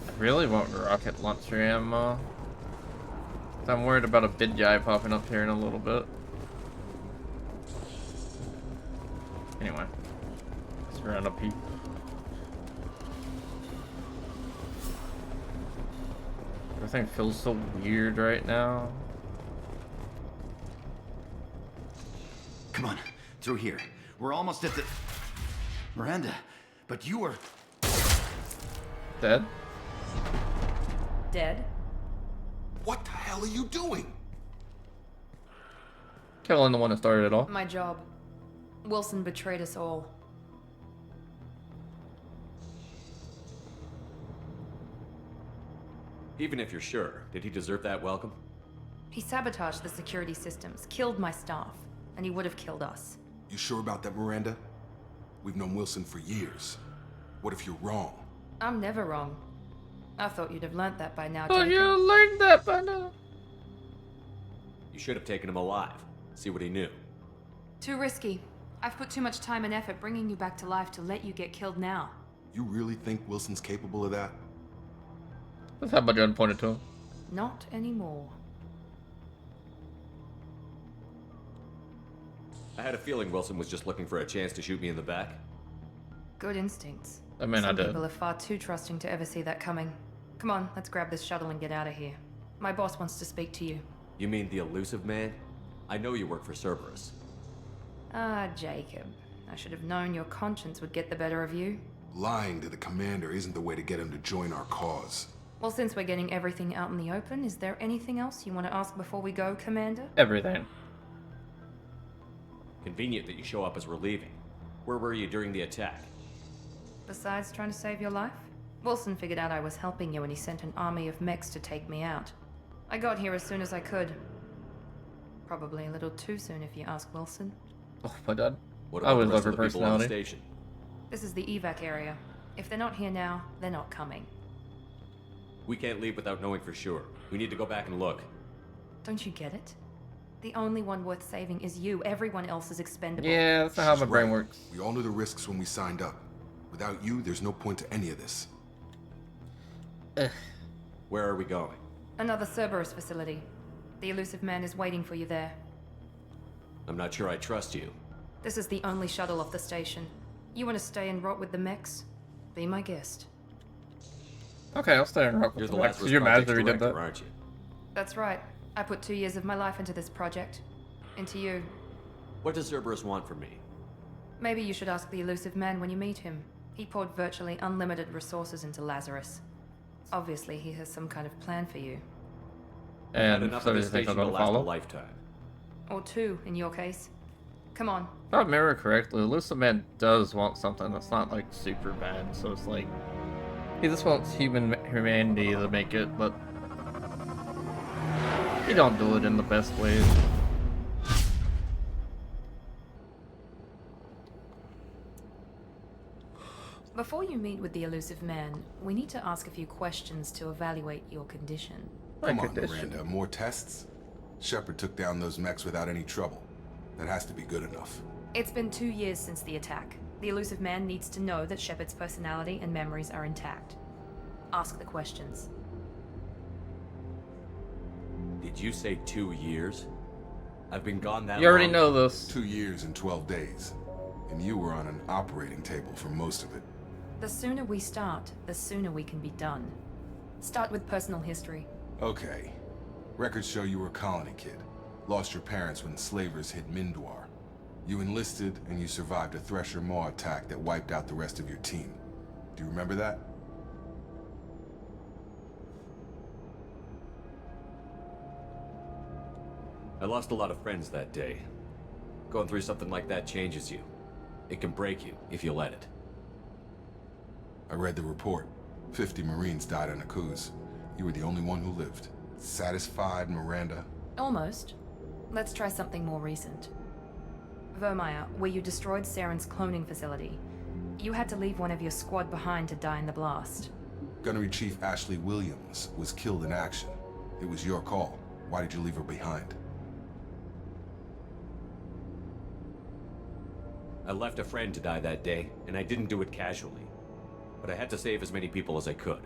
I really want rocket launcher ammo. I'm worried about a big guy popping up here in a little bit. Anyway, let's run up here. Everything feels so weird right now. Come on, through here. We're almost at the... Miranda, but you were... Dead? Dead? What the hell are you doing? Killing the one that started it all. My job. Wilson betrayed us all. Even if you're sure, did he deserve that welcome? He sabotaged the security systems, killed my staff, and he would have killed us. You sure about that, Miranda? We've known Wilson for years. What if you're wrong? I'm never wrong. I thought you'd have learnt that by now, Oh, Jacob. you learned that by now. You should have taken him alive. See what he knew. Too risky. I've put too much time and effort bringing you back to life to let you get killed now. You really think Wilson's capable of that? Let's have my gun pointed to him. Not anymore. I had a feeling Wilson was just looking for a chance to shoot me in the back. Good instincts. I mean, Some I did. people are far too trusting to ever see that coming. Come on, let's grab this shuttle and get out of here. My boss wants to speak to you. You mean the elusive man? I know you work for Cerberus. Ah, Jacob. I should have known your conscience would get the better of you. Lying to the commander isn't the way to get him to join our cause. Well, since we're getting everything out in the open, is there anything else you want to ask before we go, Commander? Everything. Convenient that you show up as we're leaving. Where were you during the attack? Besides trying to save your life? Wilson figured out I was helping you and he sent an army of mechs to take me out. I got here as soon as I could. Probably a little too soon if you ask Wilson. Oh my god. What I about always the love rest her of the people on the personality. station? This is the evac area. If they're not here now, they're not coming. We can't leave without knowing for sure. We need to go back and look. Don't you get it? The only one worth saving is you. Everyone else is expendable. Yeah, that's not how my She's brain right. works. We all knew the risks when we signed up. Without you, there's no point to any of this. Where are we going? Another Cerberus facility. The elusive man is waiting for you there. I'm not sure I trust you. This is the only shuttle off the station. You want to stay and rot with the mechs? Be my guest. Okay, I'll stay and rock You're with the the Lex. Lazarus You're mad Project that we did director, that? aren't you? That's right. I put 2 years of my life into this project. Into you. What does Cerberus want from me? Maybe you should ask the elusive man when you meet him. He poured virtually unlimited resources into Lazarus. Obviously, he has some kind of plan for you. Had And enough so of do this you think I'm station to gonna last a follow? lifetime. Or 2, in your case. Come on. If I remember correctly, Elusive Man does want something that's not like super bad, so it's like he just wants humanity to make it, but he don't do it in the best ways. Before you meet with the elusive man, we need to ask a few questions to evaluate your condition. Come on, Miranda. More tests? Shepard took down those mechs without any trouble. That has to be good enough. It's been 2 years since the attack. The elusive man needs to know that Shepard's personality and memories are intact. Ask the questions. Did you say 2 years? I've been gone that long. You already know this. 2 years and 12 days. And you were on an operating table for most of it. The sooner we start, the sooner we can be done. Start with personal history. Okay. Records show you were a colony kid. Lost your parents when slavers hit Mindwar. You enlisted and you survived a Thresher Maw attack that wiped out the rest of your team. Do you remember that? I lost a lot of friends that day. Going through something like that changes you. It can break you if you let it. I read the report. 50 Marines died on Akuz. You were the only one who lived. Satisfied, Miranda? Almost. Let's try something more recent. Vermeer, where you destroyed Saren's cloning facility. You had to leave one of your squad behind to die in the blast. Gunnery Chief Ashley Williams was killed in action. It was your call. Why did you leave her behind? I left a friend to die that day, and I didn't do it casually. But I had to save as many people as I could.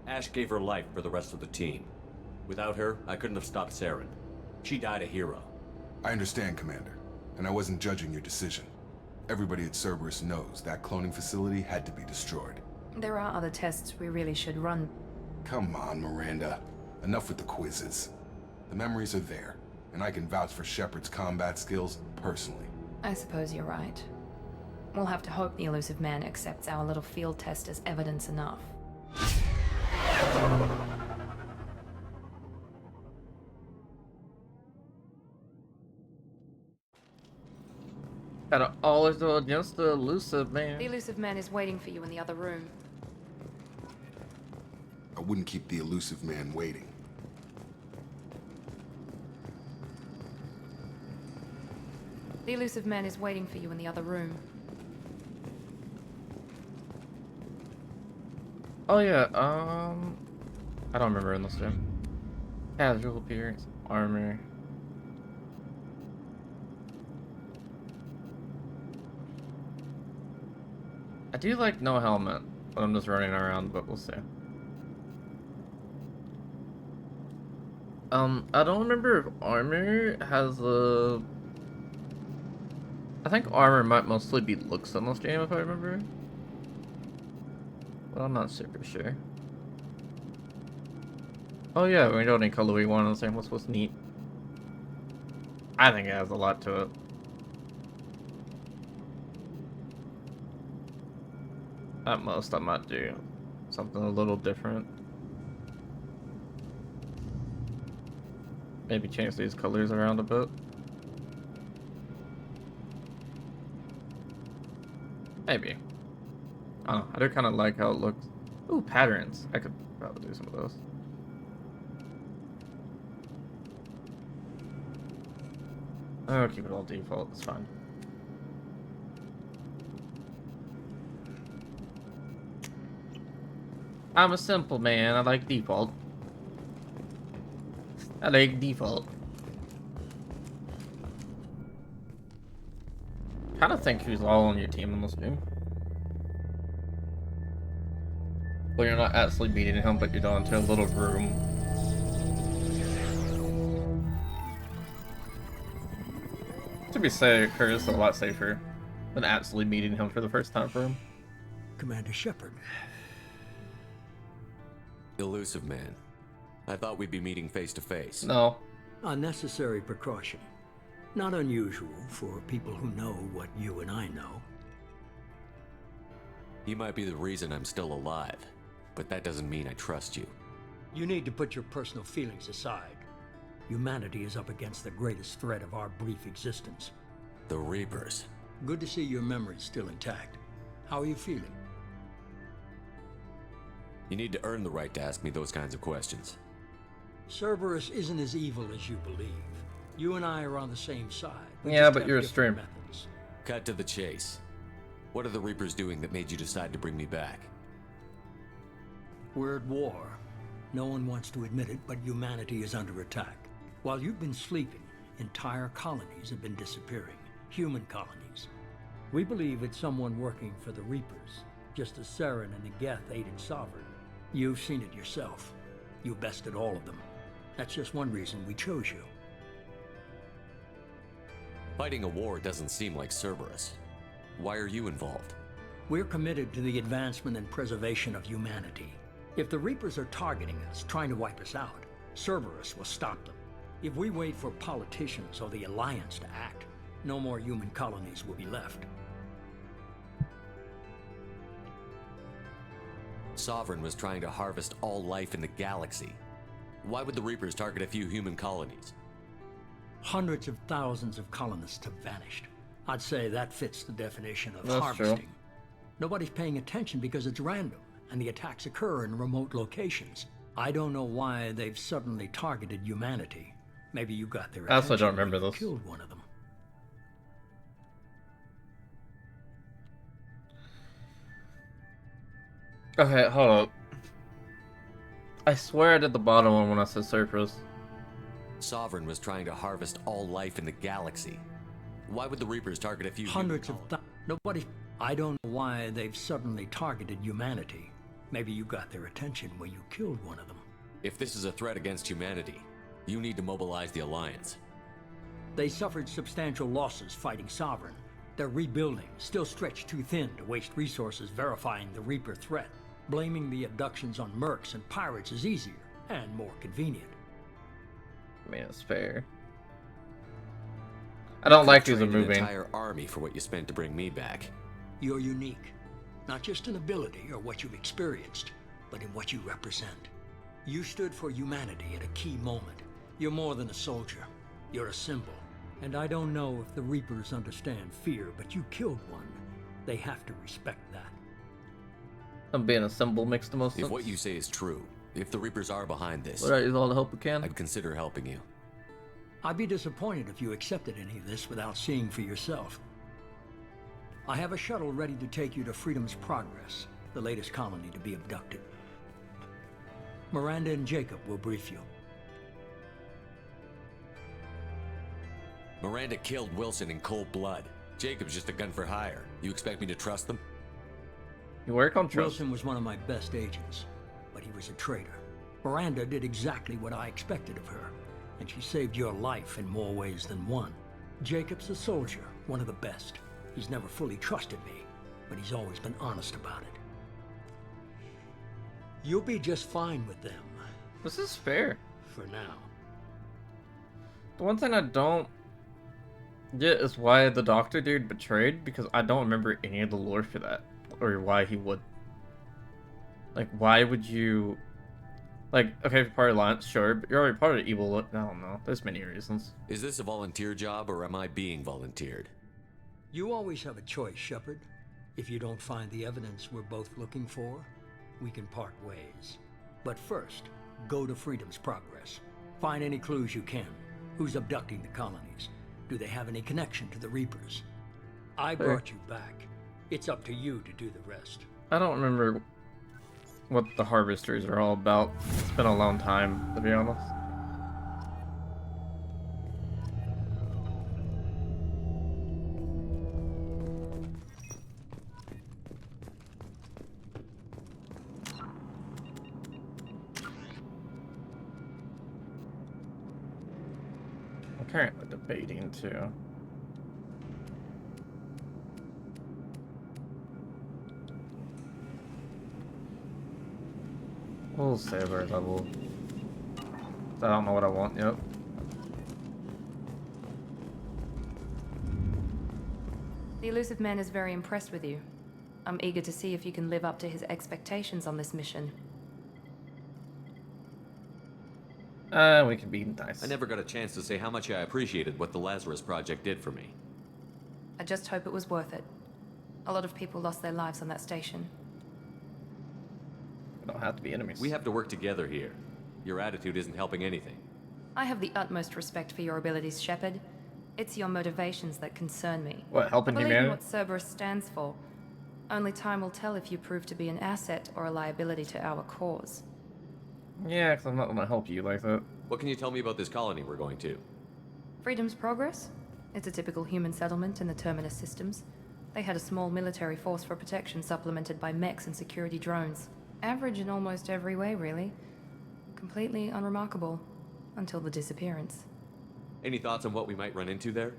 Ash gave her life for the rest of the team. Without her, I couldn't have stopped Saren. She died a hero. I understand, Commander, and I wasn't judging your decision. Everybody at Cerberus knows that cloning facility had to be destroyed. There are other tests we really should run. Come on, Miranda. Enough with the quizzes. The memories are there, and I can vouch for Shepard's combat skills personally. I suppose you're right. We'll have to hope the Elusive Man accepts our little field test as evidence enough. Gotta always go against the Elusive Man. The Elusive Man is waiting for you in the other room. I wouldn't keep the Elusive Man waiting. The Elusive Man is waiting for you in the other room. Oh yeah, I don't remember in this game. Casual appearance, armor. I do like no helmet when I'm just running around, but we'll see. I don't remember if armor has a... I think armor might mostly be looks in this game, if I remember. But I'm not super sure. Oh yeah, we can go any color we want on the same. What's neat? I think it has a lot to it. At most, I might do something a little different. Maybe change these colors around a bit. Maybe. I don't know. I do kind of like how it looks. Ooh, patterns. I could probably do some of those. I'll keep it all default. It's fine. I'm a simple man. I like default. I like default. Kind of think who's all on your team in this game. Well, you're not actually beating him, but you're going to a little room. To be safe, Curtis is a lot safer than actually meeting him for the first time for him. Commander Shepard. Elusive Man. I thought we'd be meeting face to face. No. A necessary precaution. Not unusual for people who know what you and I know. You might be the reason I'm still alive, but that doesn't mean I trust you. You need to put your personal feelings aside. Humanity is up against the greatest threat of our brief existence. The Reapers. Good to see your memory's still intact. How are you feeling? You need to earn the right to ask me those kinds of questions. Cerberus isn't as evil as you believe. You and I are on the same side. Yeah, but you're a stream. Methods. Cut to the chase. What are the Reapers doing that made you decide to bring me back? We're at war. No one wants to admit it, but humanity is under attack. While you've been sleeping, entire colonies have been disappearing. Human colonies. We believe it's someone working for the Reapers, just as Saren and the Geth aided Sovereign. You've seen it yourself. You bested all of them. That's just one reason we chose you. Fighting a war doesn't seem like Cerberus. Why are you involved? We're committed to the advancement and preservation of humanity. If the Reapers are targeting us, trying to wipe us out, Cerberus will stop them. If we wait for politicians or the Alliance to act, no more human colonies will be left. Sovereign was trying to harvest all life in the galaxy. Why would the Reapers target a few human colonies? Hundreds of thousands of colonists have vanished. I'd say that fits the definition of That's harvesting. true. Nobody's paying attention because it's random, and the attacks occur in remote locations. I don't know why they've suddenly targeted humanity. Maybe you got their I also attention don't remember when you this. killed one of them. Okay, hold up. I swear I did the bottom one when I said Cerberus. Sovereign was trying to harvest all life in the galaxy. Why would the Reapers target a few Hundreds human of nobody. I don't know why they've suddenly targeted humanity. Maybe you got their attention when you killed one of them. If this is a threat against humanity, you need to mobilize the Alliance. They suffered substantial losses fighting Sovereign. They're rebuilding, still stretched too thin to waste resources verifying the Reaper threat. Blaming the abductions on mercs and pirates is easier and more convenient. I mean, it's fair. I don't like these are Trained an moving. entire army for what you spent to bring me back. You're unique, not just in ability or what you've experienced, but in what you represent. You stood for humanity at a key moment. You're more than a soldier. You're a symbol. And I don't know if the Reapers understand fear, but you killed one. They have to respect that. I'm being a symbol makes the most sense. If what you say is true, if the Reapers are behind this, We'll use all the help we can. I'd consider helping you. I'd be disappointed if you accepted any of this without seeing for yourself. I have a shuttle ready to take you to Freedom's Progress, the latest colony to be abducted. Miranda and Jacob will brief you. Miranda killed Wilson in cold blood. Jacob's just a gun for hire. You expect me to trust them? You work on trust. Wilson was one of my best agents, but he was a traitor. Miranda did exactly what I expected of her, and she saved your life in more ways than one. Jacob's a soldier, one of the best. He's never fully trusted me, but he's always been honest about it. You'll be just fine with them. This is fair. For now. The one thing I don't get is why the doctor dude betrayed, because I don't remember any of the lore for that. Or why he would. Like, why would you... Like, okay, if you're part of Alliance, sure, but you're already part of the evil... I don't know. There's many reasons. Is this a volunteer job, or am I being volunteered? You always have a choice, Shepard. If you don't find the evidence we're both looking for, we can part ways. But first, go to Freedom's Progress. Find any clues you can. Who's abducting the colonies? Do they have any connection to the Reapers? I brought you back. It's up to you to do the rest. I don't remember what the Harvesters are all about. It's been a long time, to be honest. I'm currently debating too. We'll save our level. I don't know what I want yet. The Elusive Man is very impressed with you. I'm eager to see if you can live up to his expectations on this mission. We can be nice. I never got a chance to say how much I appreciated what the Lazarus Project did for me. I just hope it was worth it. A lot of people lost their lives on that station. We don't have to be enemies. We have to work together here. Your attitude isn't helping anything. I have the utmost respect for your abilities, Shepard. It's your motivations that concern me. What, helping I believe humanity? in what Cerberus stands for. Only time will tell if you prove to be an asset or a liability to our cause. Yeah, because I'm not gonna help you like that. What can you tell me about this colony we're going to? Freedom's Progress? It's a typical human settlement in the Terminus systems. They had a small military force for protection supplemented by mechs and security drones. Average in almost every way, really. Completely unremarkable. Until the disappearance. Any thoughts on what we might run into there?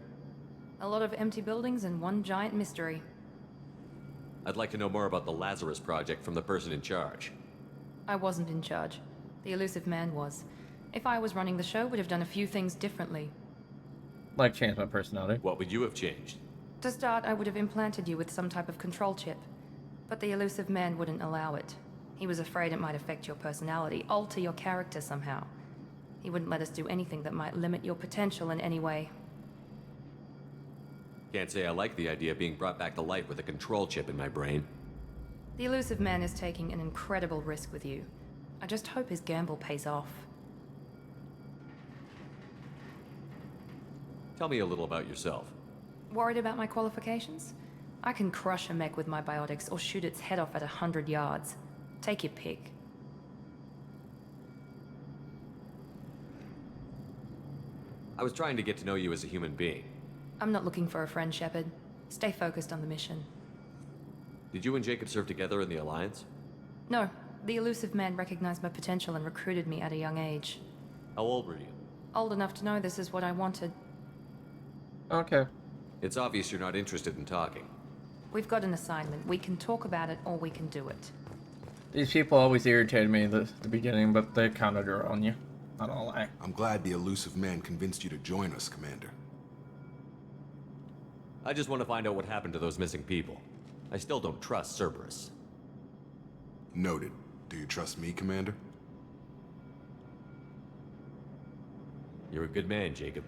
A lot of empty buildings and one giant mystery. I'd like to know more about the Lazarus Project from the person in charge. I wasn't in charge. The Elusive Man was. If I was running the show, would have done a few things differently. Like change my personality. What would you have changed? To start, I would have implanted you with some type of control chip. But the Elusive Man wouldn't allow it. He was afraid it might affect your personality, alter your character somehow. He wouldn't let us do anything that might limit your potential in any way. Can't say I like the idea of being brought back to life with a control chip in my brain. The Elusive Man is taking an incredible risk with you. I just hope his gamble pays off. Tell me a little about yourself. Worried about my qualifications? I can crush a mech with my biotics or shoot its head off at 100 yards. Take your pick. I was trying to get to know you as a human being. I'm not looking for a friend, Shepard. Stay focused on the mission. Did you and Jacob serve together in the Alliance? No, the Elusive Man recognized my potential and recruited me at a young age. How old were you? Old enough to know this is what I wanted. Okay. It's obvious you're not interested in talking. We've got an assignment. We can talk about it or we can do it. These people always irritated me at the beginning, but they kind of grow on you. Not gonna lie. I'm glad the Elusive Man convinced you to join us, Commander. I just want to find out what happened to those missing people. I still don't trust Cerberus. Noted. Do you trust me, Commander? You're a good man, Jacob.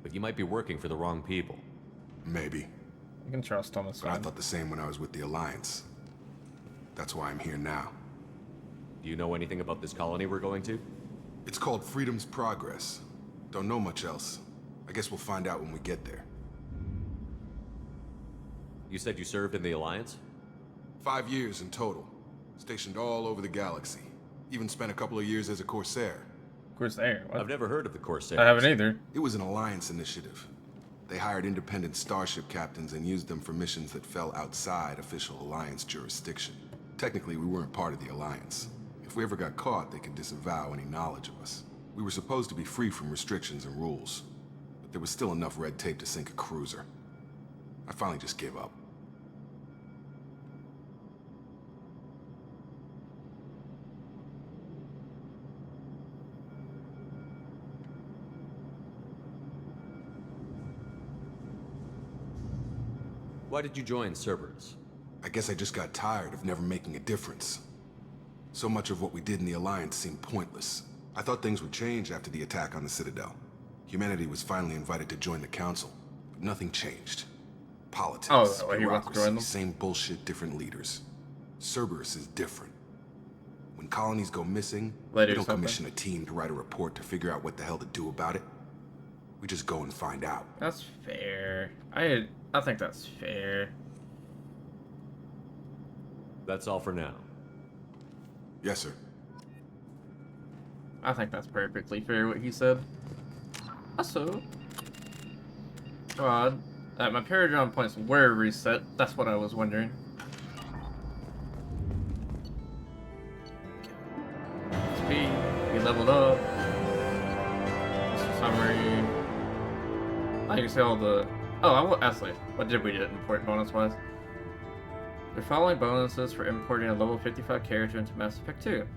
But you might be working for the wrong people. Maybe. You can trust Thomas. But I thought the same when I was with the Alliance. That's why I'm here now. Do you know anything about this colony we're going to? It's called Freedom's Progress. Don't know much else. I guess we'll find out when we get there. You said you served in the Alliance? 5 years in total. Stationed all over the galaxy. Even spent a couple of years as a Corsair. Corsair? What? I've never heard of the Corsair. I haven't either. It was an Alliance initiative. They hired independent starship captains and used them for missions that fell outside official Alliance jurisdiction. Technically, we weren't part of the Alliance. If we ever got caught, they could disavow any knowledge of us. We were supposed to be free from restrictions and rules, but there was still enough red tape to sink a cruiser. I finally just gave up. Why did you join Cerberus? I guess I just got tired of never making a difference. So much of what we did in the Alliance seemed pointless. I thought things would change after the attack on the Citadel. Humanity was finally invited to join the Council, but nothing changed. Politics, bureaucracy, same bullshit, different leaders. Cerberus is different. When colonies go missing, we don't commission a team to write a report to figure out what the hell to do about it. We just go and find out. That's fair. I think that's fair. That's all for now. Yes, sir. I think that's perfectly fair what he said. Also, God, my Paradron points were reset. That's what I was wondering. Speed, we leveled up. Summary. I can see all the. Oh, I will actually. What did we get import bonus wise? The following bonuses for importing a level 55 character into Mass Effect 2.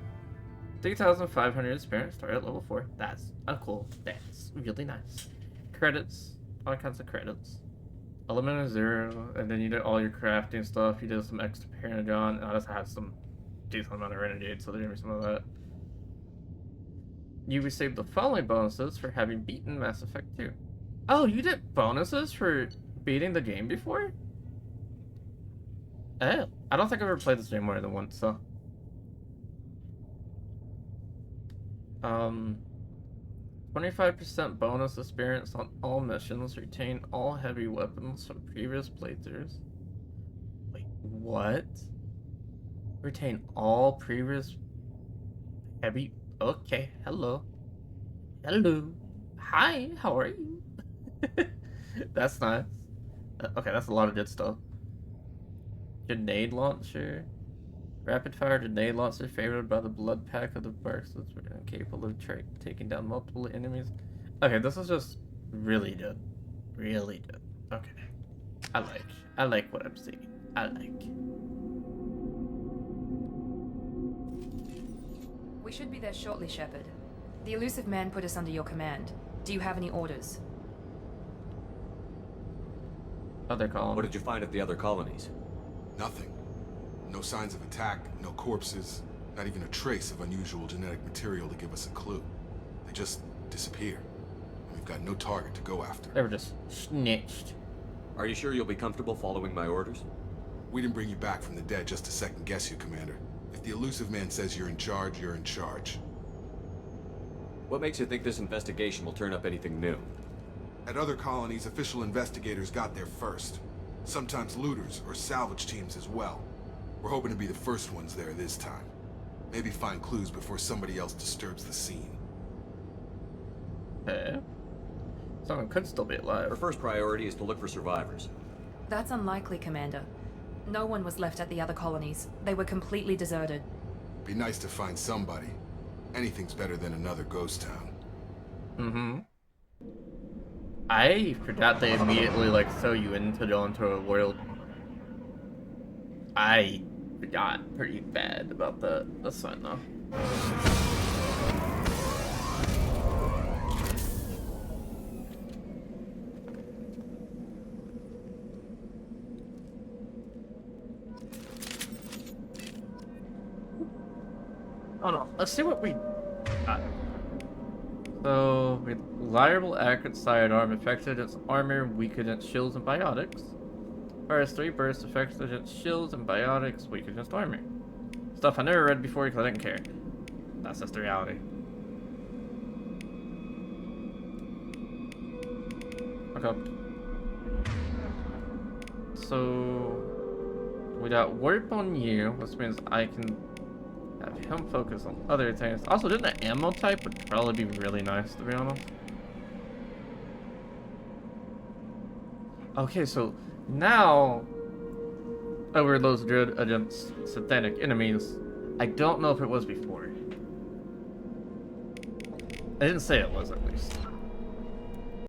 3,500 experience, start at level 4. That's cool. That's really nice. Credits, all kinds of credits. Element of 0, and then you did all your crafting stuff. You did some extra Paragon, and I just had some decent amount of Renegade, so there gave me some of that. You received the following bonuses for having beaten Mass Effect 2. Oh, you did bonuses for beating the game before? Oh, I don't think I've ever played this game more than once, so. 25% bonus experience on all missions. Retain all heavy weapons from previous playthroughs. Wait, what? Retain all previous heavy. Okay, hello. Hello. Hi, how are you? That's nice. Okay, that's a lot of good stuff. Grenade launcher. Rapid fire grenade launcher favored by the blood pack of the Barks, capable of taking down multiple enemies. Okay, this is just really good. Really good. Okay. I like what I'm seeing. I like. We should be there shortly, Shepard. The Elusive Man put us under your command. Do you have any orders? Other colonies. What did you find at the other colonies? Nothing. No signs of attack, no corpses, not even a trace of unusual genetic material to give us a clue. They just disappear. And we've got no target to go after. They were just snitched. Are you sure you'll be comfortable following my orders? We didn't bring you back from the dead just to second guess you, Commander. If the elusive man says you're in charge, you're in charge. What makes you think this investigation will turn up anything new? At other colonies, official investigators got there first. Sometimes looters or salvage teams as well. We're hoping to be the first ones there this time. Maybe find clues before somebody else disturbs the scene. Okay. Someone could still be alive. Our first priority is to look for survivors. That's unlikely, Commander. No one was left at the other colonies. They were completely deserted. Be nice to find somebody. Anything's better than another ghost town. Mm-hmm. I forgot they immediately, like, throw you in to go into a world. I forgot pretty bad about that. That's fine, though. Oh no, let's see what we got. So, reliable, accurate sidearm, effective against armor, weak against shields and biotics. Fires 3 bursts, effective against shields and biotics, weak against armor. Stuff I never read before because I didn't care. That's just the reality. Okay. So, we got warp on you, which means I can have him focus on other things. Also, didn't the ammo type would probably be really nice, to be honest. Okay, so now overload's good against satanic enemies. I don't know if it was before. I didn't say it was, at least.